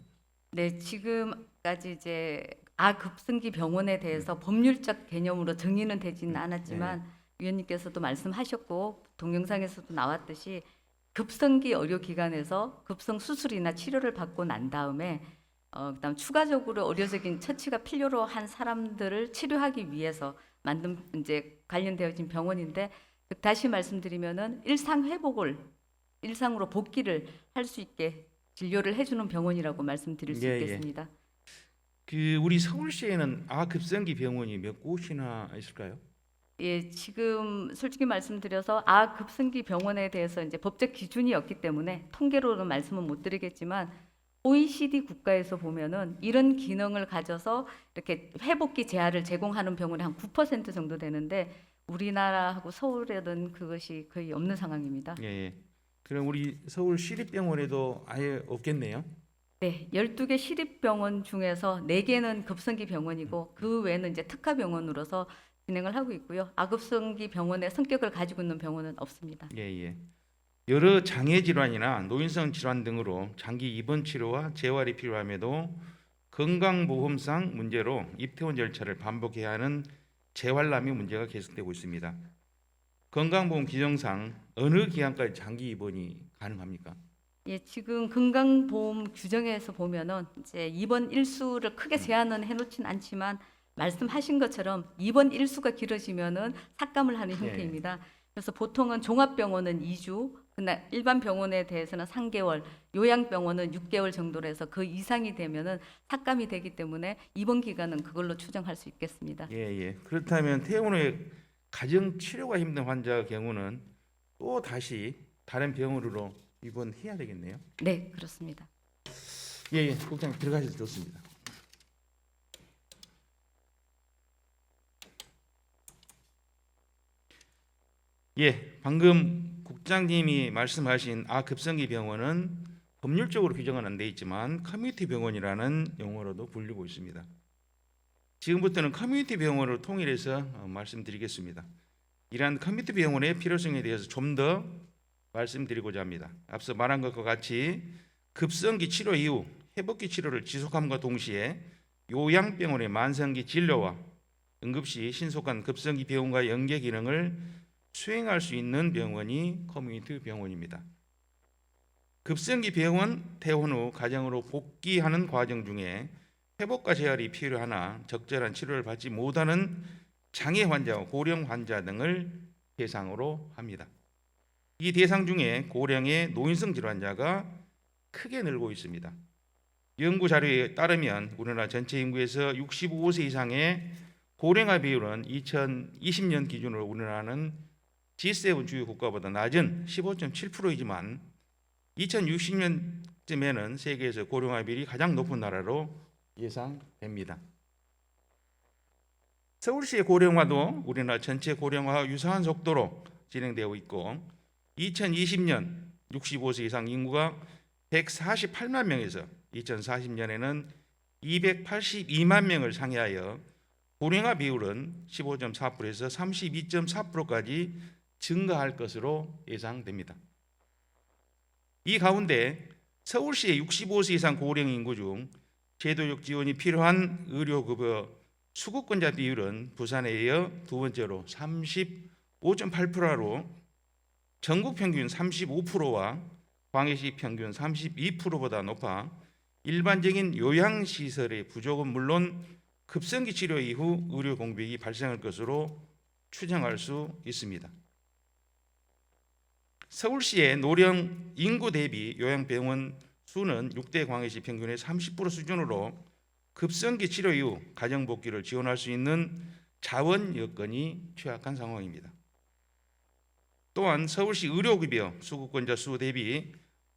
네, 지금까지 이제 아급성기 병원에 대해서 법률적 개념으로 정리는 되지는 않았지만 위원님께서도 말씀하셨고 동영상에서도 나왔듯이 급성기 의료기관에서 급성 수술이나 치료를 받고 난 다음에 그다음 추가적으로 의료적인 처치가 필요로 한 사람들을 치료하기 위해서 만든 이제 관련되어진 병원인데 다시 말씀드리면은 일상으로 복귀를 할 수 있게 진료를 해주는 병원이라고 말씀드릴 수 있겠습니다. 그 우리 서울시에는 아급성기 병원이 몇 곳이나 있을까요? 예, 지금 솔직히 말씀드려서 아급성기 병원에 대해서 이제 법적 기준이 없기 때문에 통계로는 말씀은 못 드리겠지만 OECD 국가에서 보면은 이런 기능을 가져서 이렇게 회복기 재활을 제공하는 병원이 한 9% 정도 되는데 우리나라하고 서울에는 그것이 거의 없는 상황입니다. 예. 그럼 우리 서울 시립병원에도 아예 없겠네요. 네, 12개 시립병원 중에서 4개는 급성기 병원이고 그 외에는 이제 특화병원으로서 진행을 하고 있고요. 아급성기 병원의 성격을 가지고 있는 병원은 없습니다. 예. 여러 장애 질환이나 노인성 질환 등으로 장기 입원 치료와 재활이 필요함에도 건강보험상 문제로 입퇴원 절차를 반복해야 하는 재활남이 문제가 계속되고 있습니다. 건강보험 규정상 어느 기간까지 장기 입원이 가능합니까? 예, 지금 건강보험 규정에서 보면은 이제 입원 일수를 크게 제한은 해놓진 않지만 말씀하신 것처럼 입원 일수가 길어지면은 삭감을 하는 형태입니다. 그래서 보통은 종합병원은 2주, 그날 일반 병원에 대해서는 3개월, 요양병원은 6개월 정도로 해서 그 이상이 되면은 삭감이 되기 때문에 입원 기간은 그걸로 추정할 수 있겠습니다. 예. 그렇다면 퇴원 후에 가정 치료가 힘든 환자 경우는 또 다시 다른 병원으로 입원해야 되겠네요. 네, 그렇습니다. 예, 국장님 들어가셔도 좋습니다. 예, 방금 국장님이 말씀하신 아급성기 병원은 법률적으로 규정은 안 돼 있지만 커뮤니티 병원이라는 용어로도 불리고 있습니다. 지금부터는 커뮤니티 병원을 통일해서 말씀드리겠습니다. 이러한 커뮤니티 병원의 필요성에 대해서 좀 더 말씀드리고자 합니다. 앞서 말한 것과 같이 급성기 치료 이후 회복기 치료를 지속함과 동시에 요양병원의 만성기 진료와 응급시 신속한 급성기 병원과 연계 기능을 수행할 수 있는 병원이 커뮤니티 병원입니다. 급성기 병원 퇴원 후 가정으로 복귀하는 과정 중에 회복과 재활이 필요하나 적절한 치료를 받지 못하는 장애 환자와 고령 환자 등을 대상으로 합니다. 이 대상 중에 고령의 노인성 질환자가 크게 늘고 있습니다. 연구 자료에 따르면 우리나라 전체 인구에서 65세 이상의 고령화 비율은 2020년 기준으로 우리나라는 G7 주요 국가보다 낮은 15.7%이지만 2060년쯤에는 세계에서 고령화 비율이 가장 높은 나라로 예상됩니다. 서울시의 고령화도 우리나라 전체 고령화와 유사한 속도로 진행되고 있고 2020년 65세 이상 인구가 148만 명에서 2040년에는 282만 명을 상회하여 고령화 비율은 15.4%에서 32.4%까지 증가할 것으로 예상됩니다. 이 가운데 서울시의 65세 이상 고령 인구 중 제도적 지원이 필요한 의료급여 수급권자 비율은 부산에 이어 두 번째로 35.8%로 전국 평균 35%와 광해시 평균 32%보다 높아 일반적인 요양시설의 부족은 물론 급성기 치료 이후 의료 공백이 발생할 것으로 추정할 수 있습니다. 서울시의 노령 인구 대비 요양병원 수는 6대 광해시 평균의 30% 수준으로 급성기 치료 이후 가정복귀를 지원할 수 있는 자원 여건이 취약한 상황입니다. 또한 서울시 의료급여 수급권자 수 대비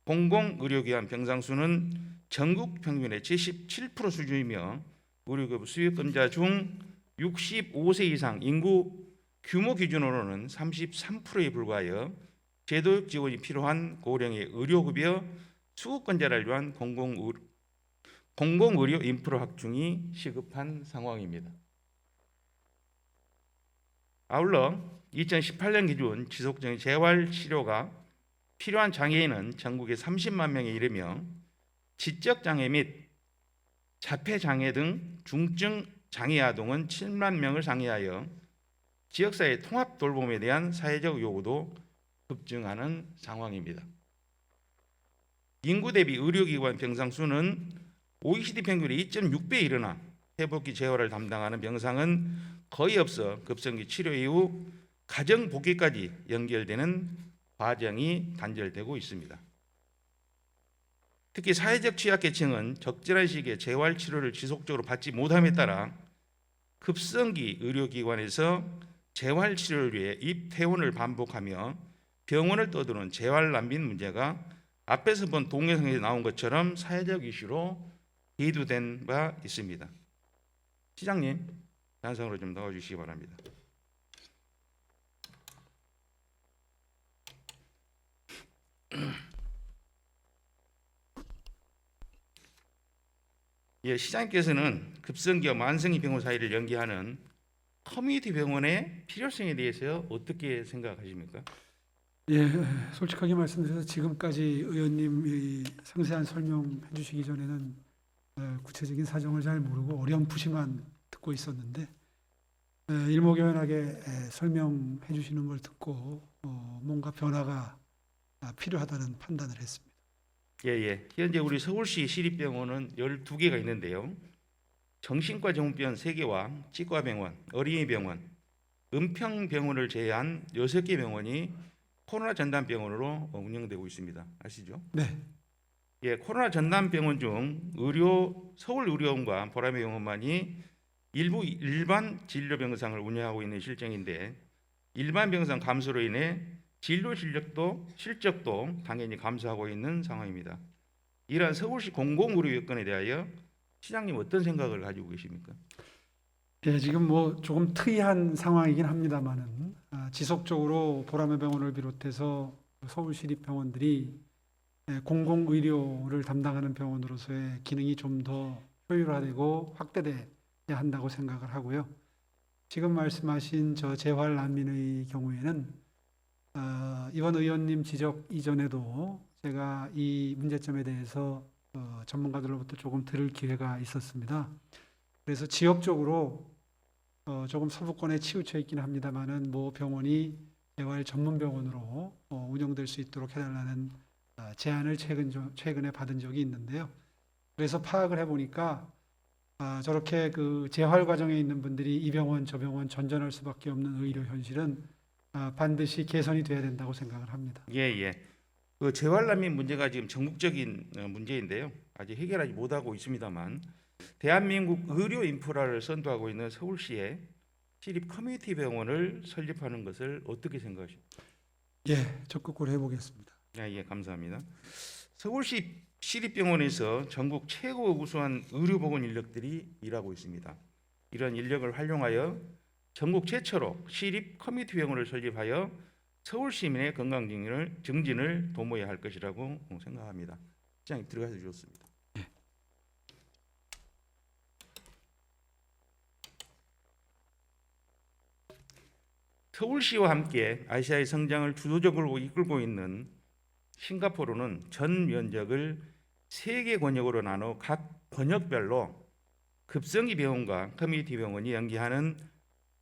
공공의료기관 병상 수는 전국 평균의 77% 수준이며 의료급여 수급권자 중 65세 이상 인구 규모 기준으로는 33%에 불과하여 제도적 지원이 필요한 고령의 의료급여 수급권자를 위한 공공의료 인프라 확충이 시급한 상황입니다. 아울러 2018년 기준 지속적인 재활 치료가 필요한 장애인은 전국에 30만 명에 이르며 지적 장애 및 자폐장애 등 중증 장애 아동은 7만 명을 상회하여 지역사회 통합 돌봄에 대한 사회적 요구도 급증하는 상황입니다. 인구 대비 의료기관 병상 수는 OECD 평균의 2.6배에 일어나 회복기 재활을 담당하는 병상은 거의 없어 급성기 치료 이후 가정 복귀까지 연결되는 과정이 단절되고 있습니다. 특히 사회적 취약계층은 적절한 시기에 재활 치료를 지속적으로 받지 못함에 따라 급성기 의료기관에서 재활 치료를 위해 입퇴원을 반복하며 병원을 떠도는 재활 난민 문제가 앞에서 본 동영상에 나온 것처럼 사회적 이슈로 대두된 바 있습니다. 시장님, 단상으로 좀 나와주시기 바랍니다. 예, 시장님께서는 급성기와 만성기 병원 사이를 연계하는 커뮤니티 병원의 필요성에 대해서 어떻게 생각하십니까? 예, 솔직하게 말씀드려서 지금까지 의원님이 상세한 설명해 주시기 전에는 구체적인 사정을 잘 모르고 어렴풋이만 듣고 있었는데 일목요연하게 설명해 주시는 걸 듣고 뭔가 변화가 필요하다는 판단을 했습니다. 예. 현재 우리 서울시 시립병원은 12개가 있는데요. 정신과 전문병원 3개와 치과병원, 어린이병원, 은평병원을 제외한 6개 병원이 코로나 전담병원으로 운영되고 있습니다. 아시죠? 네. 예, 코로나 전담병원 중 서울의료원과 보라매병원만이 일부 일반 진료병상을 운영하고 있는 실정인데 일반 병상 감소로 인해 진료 실적도 당연히 감소하고 있는 상황입니다. 이러한 서울시 공공의료 여건에 대하여 시장님 어떤 생각을 가지고 계십니까? 예, 지금 뭐 조금 특이한 상황이긴 합니다만은 지속적으로 보라매병원을 비롯해서 서울시립병원들이 공공의료를 담당하는 병원으로서의 기능이 좀 더 효율화되고 확대돼야 한다고 생각을 하고요. 지금 말씀하신 저 재활 난민의 경우에는 이번 의원님 지적 이전에도 제가 이 문제점에 대해서 전문가들로부터 조금 들을 기회가 있었습니다. 그래서 지역적으로 조금 서부권에 치우쳐 있긴 합니다만은 모 병원이 재활 전문 병원으로 운영될 수 있도록 해달라는 제안을 최근에 받은 적이 있는데요. 그래서 파악을 해보니까 저렇게 그 재활 과정에 있는 분들이 이 병원 저 병원 전전할 수밖에 없는 의료 현실은 반드시 개선이 돼야 된다고 생각을 합니다. 예. 그 재활난민 문제가 지금 전국적인 문제인데요. 아직 해결하지 못하고 있습니다만 대한민국 의료 인프라를 선도하고 있는 서울시에 시립 커뮤니티 병원을 설립하는 것을 어떻게 생각하십니까? 예, 적극 고려해 보겠습니다. 예, 감사합니다. 서울시 시립병원에서 전국 최고 우수한 의료보건 인력들이 일하고 있습니다. 이런 인력을 활용하여 전국 최초로 시립 커뮤니티 병원을 설립하여 서울 시민의 건강 증진을 도모해야 할 것이라고 생각합니다. 시장님 들어가서 주셨습니다. 서울시와 함께 아시아의 성장을 주도적으로 이끌고 있는 싱가포르는 전 면적을 3개 권역으로 나눠 각 권역별로 급성기 병원과 커뮤니티 병원이 연계하는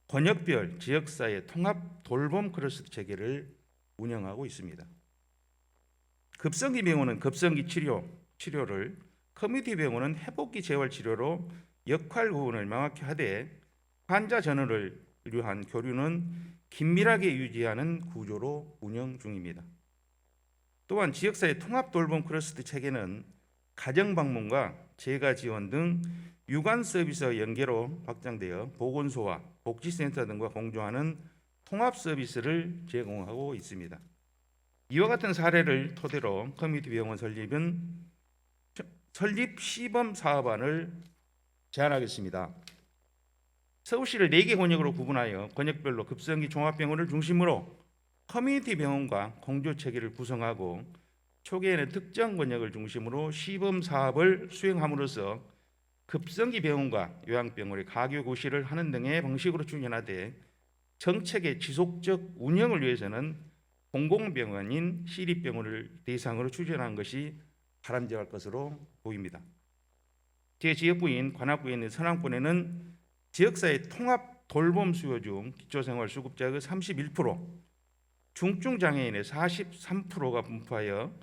권역별 지역사회 통합 돌봄 클러스터 체계를 운영하고 있습니다. 급성기 병원은 급성기 치료를, 커뮤니티 병원은 회복기 재활 치료로 역할 구분을 명확히 하되 환자 전원을 위한 교류는 긴밀하게 유지하는 구조로 운영 중입니다. 또한 지역사회 통합 돌봄 클러스터 체계는 가정 방문과 재가 지원 등 유관 서비스와 연계로 확장되어 보건소와 복지센터 등과 공조하는 통합 서비스를 제공하고 있습니다. 이와 같은 사례를 토대로 커뮤니티 병원 설립 시범 사업안을 제안하겠습니다. 서울시를 4개 권역으로 구분하여 권역별로 급성기 종합병원을 중심으로 커뮤니티 병원과 공조 체계를 구성하고 초기에는 특정 권역을 중심으로 시범 사업을 수행함으로써 급성기 병원과 요양병원의 가교 고시를 하는 등의 방식으로 추진하되 정책의 지속적 운영을 위해서는 공공병원인 시립병원을 대상으로 추진하는 것이 바람직할 것으로 보입니다. 제 지역구인 관악구에 있는 서남권에는 지역사회 통합 돌봄 수요 중 기초생활수급자의 31%, 중증 장애인의 43%가 분포하여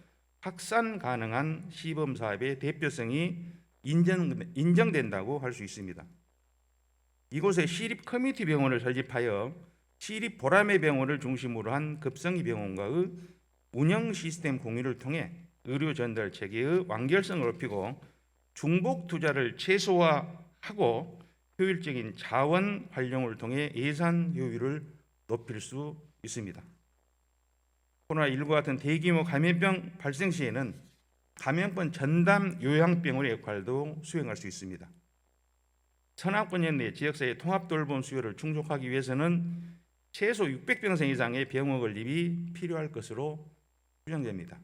확산 가능한 시범 사업의 대표성이 인정된다고 할 수 있습니다. 이곳에 시립 커뮤니티 병원을 설립하여 시립 보람의 병원을 중심으로 한 급성기 병원과의 운영 시스템 공유를 통해 의료 전달 체계의 완결성을 높이고 중복 투자를 최소화하고 효율적인 자원 활용을 통해 예산 효율을 높일 수 있습니다. 코로나19 같은 대규모 감염병 발생 시에는 감염병 전담 요양병원의 역할도 수행할 수 있습니다. 서남권 내 지역사회 통합 돌봄 수요를 충족하기 위해서는 최소 600병상 이상의 병원 건립이 필요할 것으로 추정됩니다.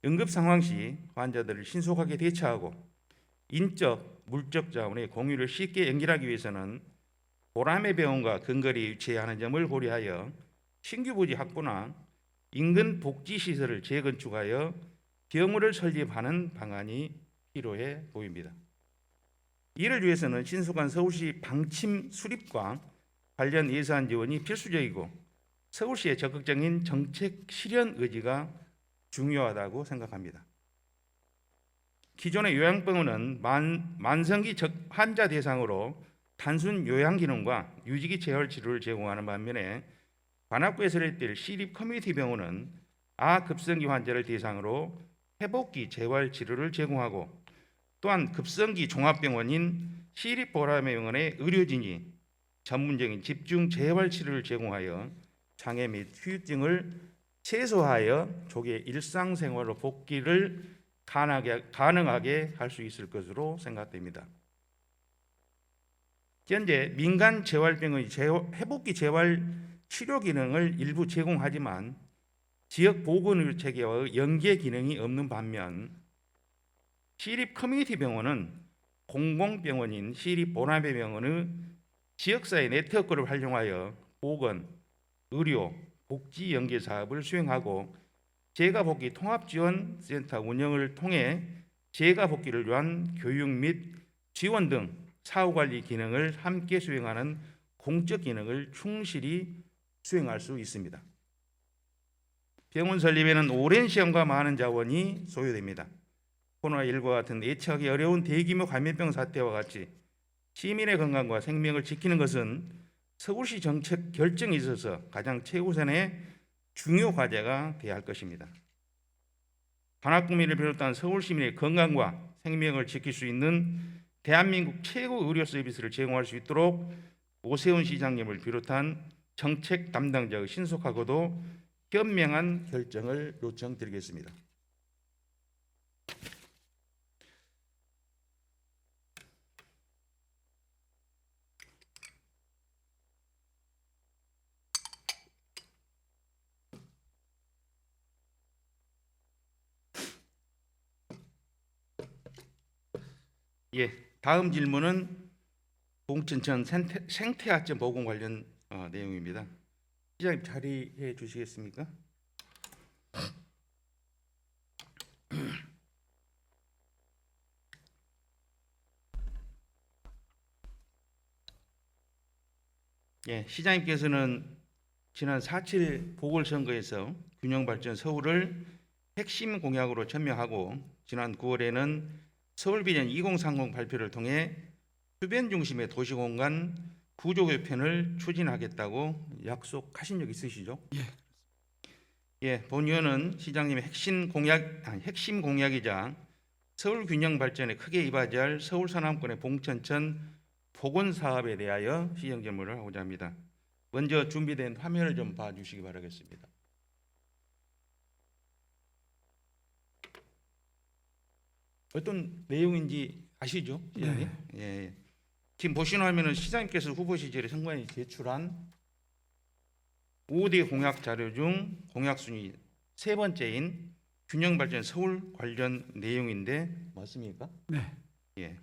응급 상황 시 환자들을 신속하게 대처하고 인적, 물적 자원의 공유를 쉽게 연결하기 위해서는 보람의 병원과 근거리에 위치해야 하는 점을 고려하여 신규 부지 확보나 인근 복지시설을 재건축하여 병원을 설립하는 방안이 필요해 보입니다. 이를 위해서는 신속한 서울시 방침 수립과 관련 예산 지원이 필수적이고 서울시의 적극적인 정책 실현 의지가 중요하다고 생각합니다. 기존의 요양병원은 만성기 환자 대상으로 단순 요양 기능과 유지기 재활 치료를 제공하는 반면에 관악구에 설립될 시립 커뮤니티 병원은 아급성기 환자를 대상으로 회복기 재활 치료를 제공하고 또한 급성기 종합병원인 시립 보람의 병원의 의료진이 전문적인 집중 재활 치료를 제공하여 장애 및 후유증을 최소화하여 조기에 일상생활로 복귀를 가능하게 할 수 있을 것으로 생각됩니다. 현재 민간 재활병원이 회복기 재활 치료 기능을 일부 제공하지만 지역 보건의료 체계와의 연계 기능이 없는 반면 시립 커뮤니티 병원은 공공병원인 시립 보람의 병원의 지역사회 네트워크를 활용하여 보건, 의료, 복지 연계 사업을 수행하고 재가복귀 통합지원센터 운영을 통해 재가복귀를 위한 교육 및 지원 등 사후관리 기능을 함께 수행하는 공적 기능을 충실히 수행할 수 있습니다. 병원 설립에는 오랜 시간과 많은 자원이 소요됩니다. 코로나19와 같은 예측하기 어려운 대규모 감염병 사태와 같이 시민의 건강과 생명을 지키는 것은 서울시 정책 결정에 있어서 가장 최우선의 중요 과제가 되어야 할 것입니다. 관악구민을 비롯한 서울 시민의 건강과 생명을 지킬 수 있는 대한민국 최고 의료 서비스를 제공할 수 있도록 오세훈 시장님을 비롯한 정책 담당자의 신속하고도 현명한 결정을 요청드리겠습니다. 다음 질문은 봉천천 생태하천 보건 관련 내용입니다. 시장님 자리해 주시겠습니까? 시장님께서는 지난 4.7 보궐선거에서 균형발전 서울을 핵심 공약으로 천명하고 지난 9월에는 서울비전 2030 발표를 통해 주변 중심의 도시공간 구조개편을 추진하겠다고 약속하신 적 있으시죠? 본 의원은 시장님의 핵심 공약이자 서울 균형 발전에 크게 이바지할 서울 서남권의 봉천천 복원 사업에 대하여 시정 질문을 하고자 합니다. 먼저 준비된 화면을 좀 봐주시기 바라겠습니다. 어떤 내용인지 아시죠? 시장님? 지금 보시는 화면은 시장님께서 후보 시절에 선관위 제출한 5대 공약 자료 중 공약 순위 세 번째인 균형 발전 서울 관련 내용인데 맞습니까? 네.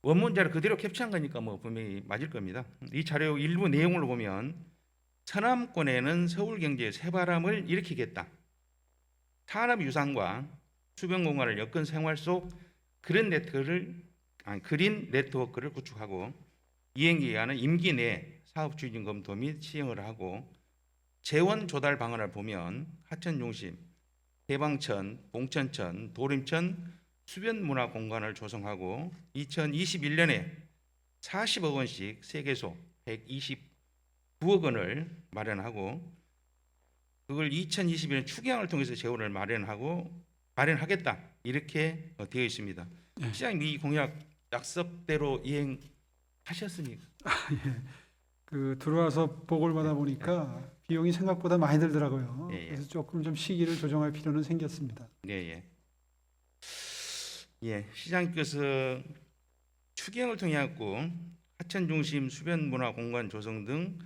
원문 자료 그대로 캡처한 거니까 뭐 분명히 맞을 겁니다. 이 자료 일부 내용을 보면 서남권에는 서울 경제의 새바람을 일으키겠다. 산업 유산과 주변 공간을 여건 생활 속 그린 네트워크를 구축하고 이행 기간은 임기 내 사업 추진 검토 및 시행을 하고 재원 조달 방안을 보면 하천 중심, 대방천, 봉천천, 도림천 수변 문화 공간을 조성하고 2021년에 40억 원씩 세개소 129억 원을 마련하고 그걸 2021년 추경을 통해서 재원을 마련하겠다 이렇게 되어 있습니다. 시장님 이 공약 약속대로 이행하셨습니까? 예. 그 들어와서 보고를 받아 보니까 비용이 생각보다 많이 들더라고요. 예, 예. 그래서 조금 좀 시기를 조정할 필요는 생겼습니다. 예. 시장님께서 추경을 통해 갖고 하천 중심 수변 문화 공간 조성 등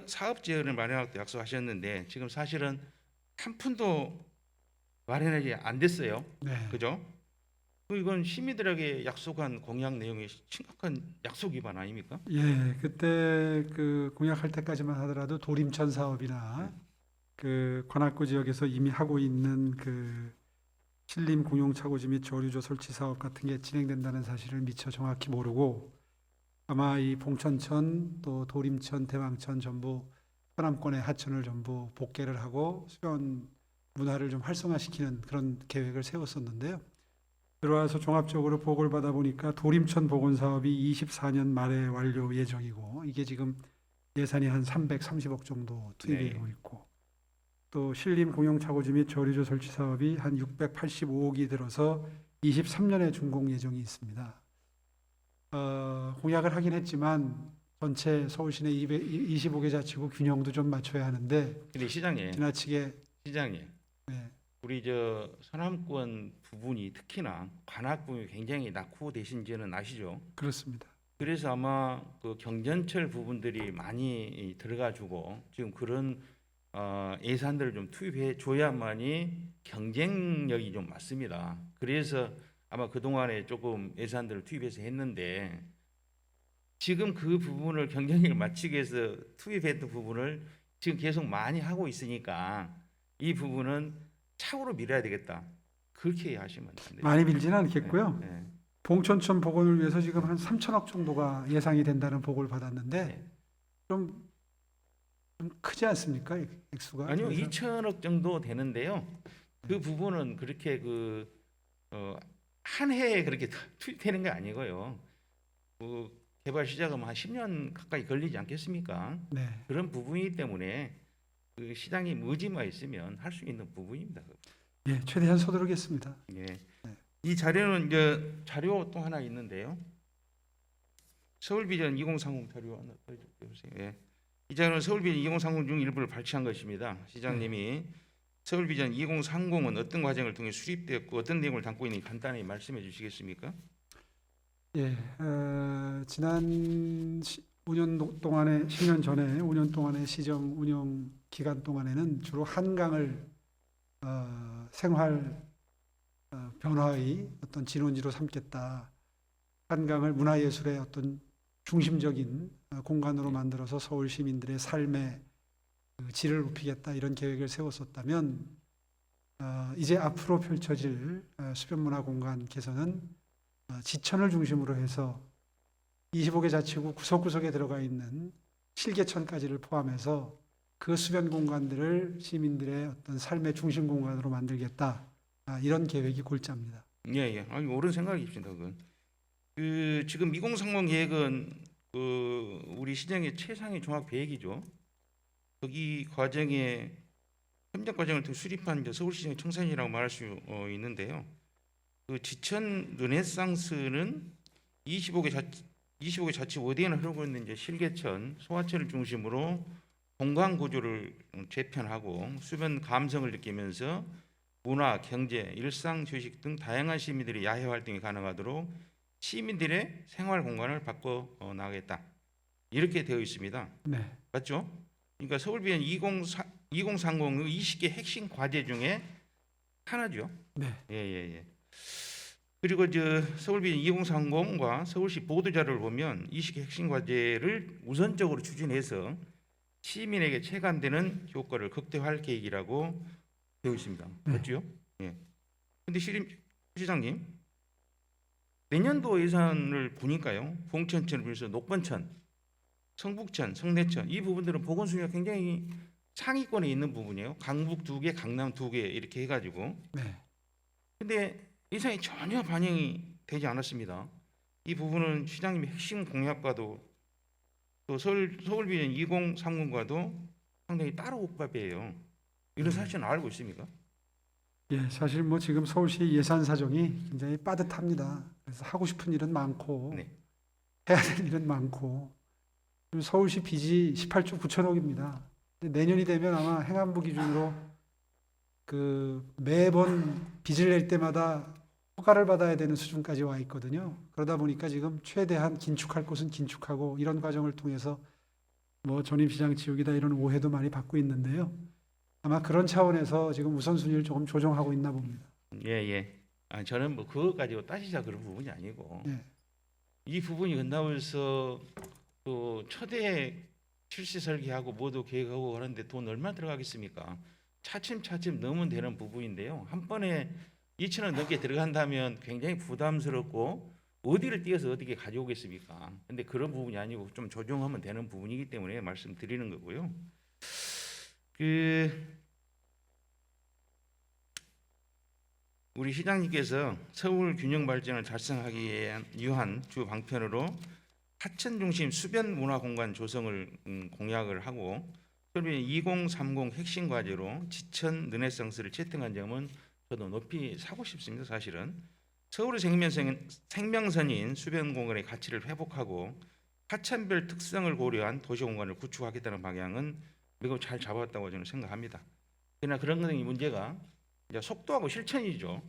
사업 지원을 마련하겠다 약속하셨는데 지금 사실은 한 푼도 마련하지 안 됐어요. 네. 그죠? 이건 시민들에게 약속한 공약 내용이 심각한 약속 위반 아닙니까? 예, 그때 그 공약할 때까지만 하더라도 도림천 사업이나 그 관악구 지역에서 이미 하고 있는 그 신림 공용 차고지 및 조류조 설치 사업 같은 게 진행된다는 사실을 미처 정확히 모르고 아마 이 봉천천 또 도림천 대왕천 전부 서남권의 하천을 전부 복개를 하고 수변 문화를 좀 활성화시키는 그런 계획을 세웠었는데요. 들어와서 종합적으로 보고를 받아 보니까 도림천 복원 사업이 24년 말에 완료 예정이고 이게 지금 예산이 한 330억 정도 투입되고 있고 또 신림 공용 차고지 및 조류조 설치 사업이 한 685억이 들어서 23년에 준공 예정이 있습니다. 공약을 하긴 했지만 전체 서울시내 25개 자치구 균형도 좀 맞춰야 하는데 근데 시장님 네. 우리 저 서남권 부분이 특히나 관악 부분이 굉장히 낙후되신지는 아시죠? 그렇습니다. 그래서 아마 그 경전철 부분들이 많이 들어가지고 지금 그런 예산들을 좀 투입해 줘야만이 경쟁력이 좀 맞습니다. 그래서 아마 그 동안에 조금 예산들을 투입해서 했는데 지금 그 부분을 경쟁력을 맞추기 위해서 투입했던 부분을 지금 계속 많이 하고 있으니까 이 부분은 차후로 미뤄야 되겠다. 그렇게 하시면 안 돼요. 많이 밀지는 않겠고요. 네. 봉천천 복원을 위해서 지금 한 3천억 정도가 예상이 된다는 보고를 받았는데 좀 크지 않습니까? 액수가? 아니요, 그래서 2천억 정도 되는데요. 그 부분은 그렇게 한 해에 그렇게 투입되는 게 아니고요. 개발 시작하면 한 10년 가까이 걸리지 않겠습니까? 네. 그런 부분이기 때문에 그 시장이 의지만 있으면 할 수 있는 부분입니다. 예, 최대한 서두르겠습니다. 예. 이 자료는 이제 자료 또 하나 있는데요. 서울비전 2030 자료 하나 보세요. 예. 이 자료는 서울비전 2030 중 일부를 발췌한 것입니다. 시장님이 서울비전 2030은 어떤 과정을 통해 수립되었고 어떤 내용을 담고 있는지 간단히 말씀해 주시겠습니까? 예, 지난 5년 동안에 10년 전에 5년 동안의 시정 운영 기간 동안에는 주로 한강을 생활 변화의 어떤 진원지로 삼겠다. 한강을 문화예술의 어떤 중심적인 공간으로 만들어서 서울 시민들의 삶의 질을 높이겠다 이런 계획을 세웠었다면 이제 앞으로 펼쳐질 수변문화 공간 개선은 지천을 중심으로 해서 25개 자치구 구석구석에 들어가 있는 실개천까지를 포함해서 그 수변 공간들을 시민들의 어떤 삶의 중심 공간으로 만들겠다. 이런 계획이 골자입니다. 예. 아니 옳은 생각이십니다. 그건. 지금 2030 계획은 우리 시장의 최상의 종합 계획이죠. 거기 과정에 협력 과정을 통해 수립한 서울시장의 청산이라고 말할 수 있는데요. 그 지천 르네상스는 25개 자치 어디에나 흐르고 있는 이제 실개천, 소하천을 중심으로 공간 구조를 재편하고 수변 감성을 느끼면서 문화, 경제, 일상, 휴식 등 다양한 시민들의 야외 활동이 가능하도록 시민들의 생활 공간을 바꿔 나가겠다. 이렇게 되어 있습니다. 네. 맞죠? 그러니까 서울비전 2030의 20개 핵심 과제 중에 하나죠. 네. 예. 그리고 서울비전 2030과 서울시 보도 자료를 보면 20개 핵심 과제를 우선적으로 추진해서 시민에게 체감되는 효과를 극대화할 계획이라고 되어 있습니다. 네. 맞죠? 예. 근데 시장님, 내년도 예산을 보니까요. 봉천천을 비해서 녹번천, 성북천, 성내천 이 부분들은 보건순위가 굉장히 상위권에 있는 부분이에요. 강북 2개, 강남 2개 이렇게 해가지고. 네. 근데 예산이 전혀 반영이 되지 않았습니다. 이 부분은 시장님의 핵심 공약과도 또 서울비전 2030과도 상당히 따로 옷밥이에요. 이런 사실은 알고 있습니까? 예, 사실 뭐 지금 서울시 예산 사정이 굉장히 빠듯합니다. 그래서 하고 싶은 일은 많고 네. 해야 될 일은 많고 지금 서울시 빚이 18조 9천억입니다. 내년이 되면 아마 행안부 기준으로 그 매번 빚을 낼 때마다 허가를 받아야 되는 수준까지 와 있거든요. 그러다 보니까 지금 최대한 긴축할 곳은 긴축하고 이런 과정을 통해서 뭐 전입시장 지우기다 이런 오해도 많이 받고 있는데요. 아마 그런 차원에서 지금 우선순위를 조금 조정하고 있나 봅니다. 예. 저는 뭐 그거 가지고 따지자 그런 부분이 아니고 예. 이 부분이 끝나면서 또 초대 출시 설계하고 모두 계획하고 하는데 돈 얼마 들어가겠습니까? 차츰차츰 넣으면 되는 부분인데요. 한 번에 2천원 넘게 들어간다면 굉장히 부담스럽고 어디를 띄어서 어떻게 가져오겠습니까? 근데 그런 부분이 아니고 좀 조정하면 되는 부분이기 때문에 말씀드리는 거고요. 우리 시장님께서 서울 균형 발전을 달성하기 위한 주 방편으로 하천 중심 수변 문화 공간 조성을 공약을 하고 서울비 2030 핵심 과제로 지천 르네상스를 채택한 점은 저도 높이 사고 싶습니다. 사실은 서울의 생명선인 수변 공간의 가치를 회복하고 하천별 특성을 고려한 도시 공간을 구축하겠다는 방향은 매우 잘 잡았다고 저는 생각합니다. 그러나 그런 것의 문제가 이제 속도하고 실천이죠.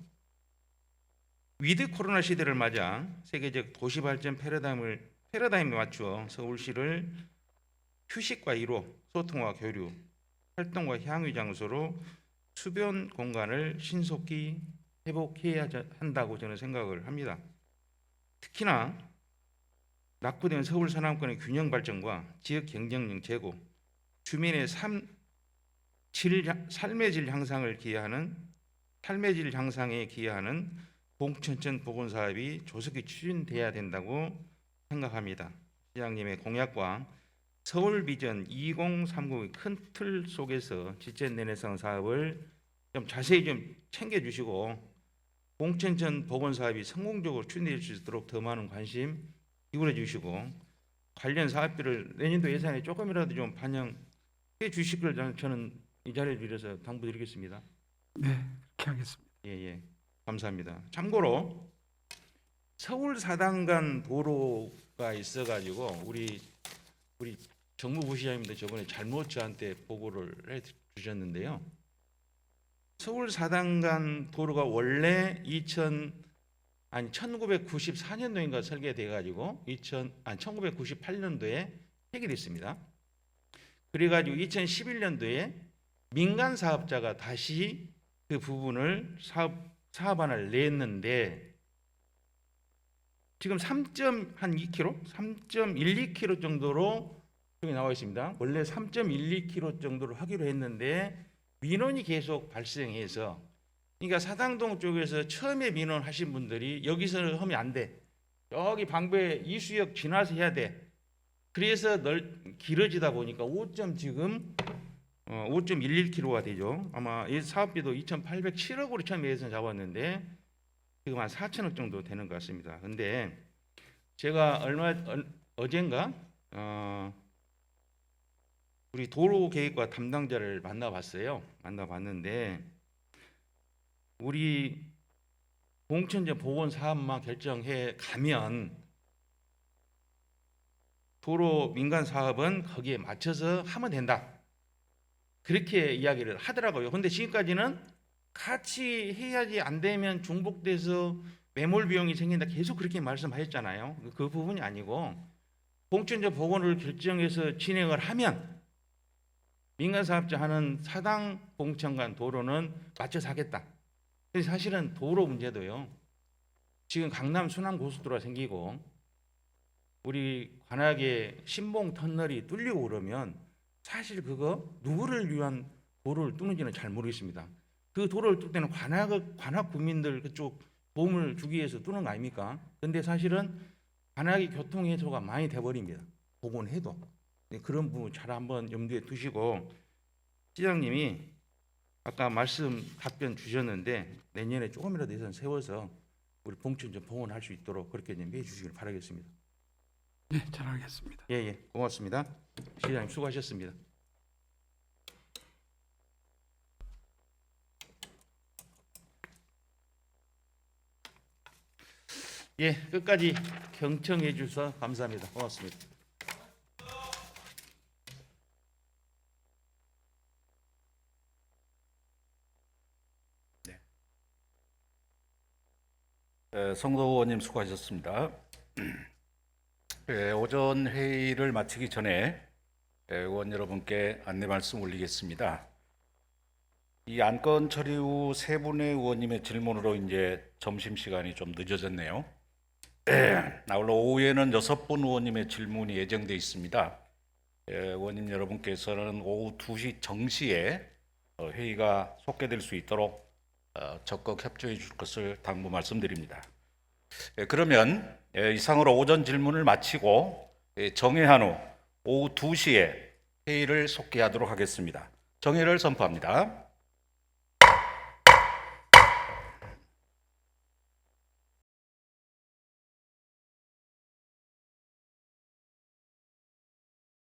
위드 코로나 시대를 맞아 세계적 도시 발전 패러다임에 맞추어 서울시를 휴식과 이로, 소통과 교류, 활동과 향유 장소로 수변 공간을 신속히 회복해야 한다고 저는 생각을 합니다. 특히나 낙후된 서울 서남권의 균형 발전과 지역 경쟁력 제고, 주민의 삶의 질 향상을 기여하는 삶의 질 향상에 기여하는 봉천천 보건 사업이 조속히 추진돼야 된다고 생각합니다. 시장님의 공약과 서울 비전 2030의 큰 틀 속에서 지천 르네상스 사업을 좀 자세히 좀 챙겨주시고 봉천천 보건 사업이 성공적으로 추진될 수 있도록 더 많은 관심 기울여 주시고 관련 사업비를 내년도 예산에 조금이라도 좀 반영해 주실 걸 저는 이 자리에 빌어서 당부드리겠습니다. 네, 그렇게 하겠습니다. 예, 감사합니다. 참고로 서울 4단간 도로가 있어가지고 우리 정무부 시장님도 저번에 잘못 저한테 보고를 해 주셨는데요. 서울 4단간 도로가 원래 1994년도인가 설계돼 가지고 1998년도에 폐기됐습니다. 그래가지고 2011년도에 민간 사업자가 다시 그 부분을 사업안을 냈는데 지금 3.12km 정도로 여기 나와 있습니다. 원래 3.12km 정도로 하기로 했는데 민원이 계속 발생해서 그러니까 사당동 쪽에서 처음에 민원하신 분들이 여기서 하면 안 돼. 여기 방배 이수역 지나서 해야 돼. 그래서 길어지다 보니까 5.11km가 되죠. 아마 이 사업비도 2,807억으로 처음에 예산 잡았는데 지금 한 4천억 정도 되는 것 같습니다. 근데 제가 어젠가 우리 도로계획과 담당자를 만나봤어요. 만나봤는데 우리 봉천천 보건 사업만 결정해 가면 도로 민간 사업은 거기에 맞춰서 하면 된다. 그렇게 이야기를 하더라고요. 근데 지금까지는 같이 해야지 안 되면 중복돼서 매몰 비용이 생긴다. 계속 그렇게 말씀하셨잖아요. 그 부분이 아니고 봉천천 보건을 결정해서 진행을 하면 민간 사업자 하는 사당 봉천간 도로는 맞춰서 하겠다. 사실은 도로 문제도요. 지금 강남 순환 고속도로가 생기고 우리 관악에 신봉 터널이 뚫리고 그러면 사실 그거 누구를 위한 도로를 뚫는지는 잘 모르겠습니다. 그 도로를 뚫을 때는 관악 국민들 그쪽 도움을 주기 위해서 두는 거 아닙니까? 근데 사실은 만약에 교통해소가 많이 돼버립니다. 복원해도. 네, 그런 부분 잘 한번 염두에 두시고, 시장님이 아까 말씀 답변 주셨는데 내년에 조금이라도 예산 세워서 우리 봉천 좀 복원할 수 있도록 그렇게 좀 해주시길 바라겠습니다. 네, 잘 알겠습니다. 예, 고맙습니다. 시장님 수고하셨습니다. 예, 끝까지 경청해 주셔서 감사합니다. 고맙습니다. 성도 의원님 수고하셨습니다. 오전 회의를 마치기 전에 의원 여러분께 안내 말씀 올리겠습니다. 이 안건 처리 후 세 분의 의원님의 질문으로 이제 점심시간이 좀 늦어졌네요. 아울러 오후에는 6분 의원님의 질문이 예정되어 있습니다. 의원님 여러분께서는 오후 2시 정시에 회의가 속개될 수 있도록 적극 협조해 줄 것을 당부 말씀드립니다. 그러면 이상으로 오전 질문을 마치고 정회한 후 오후 2시에 회의를 속개하도록 하겠습니다. 정회를 선포합니다.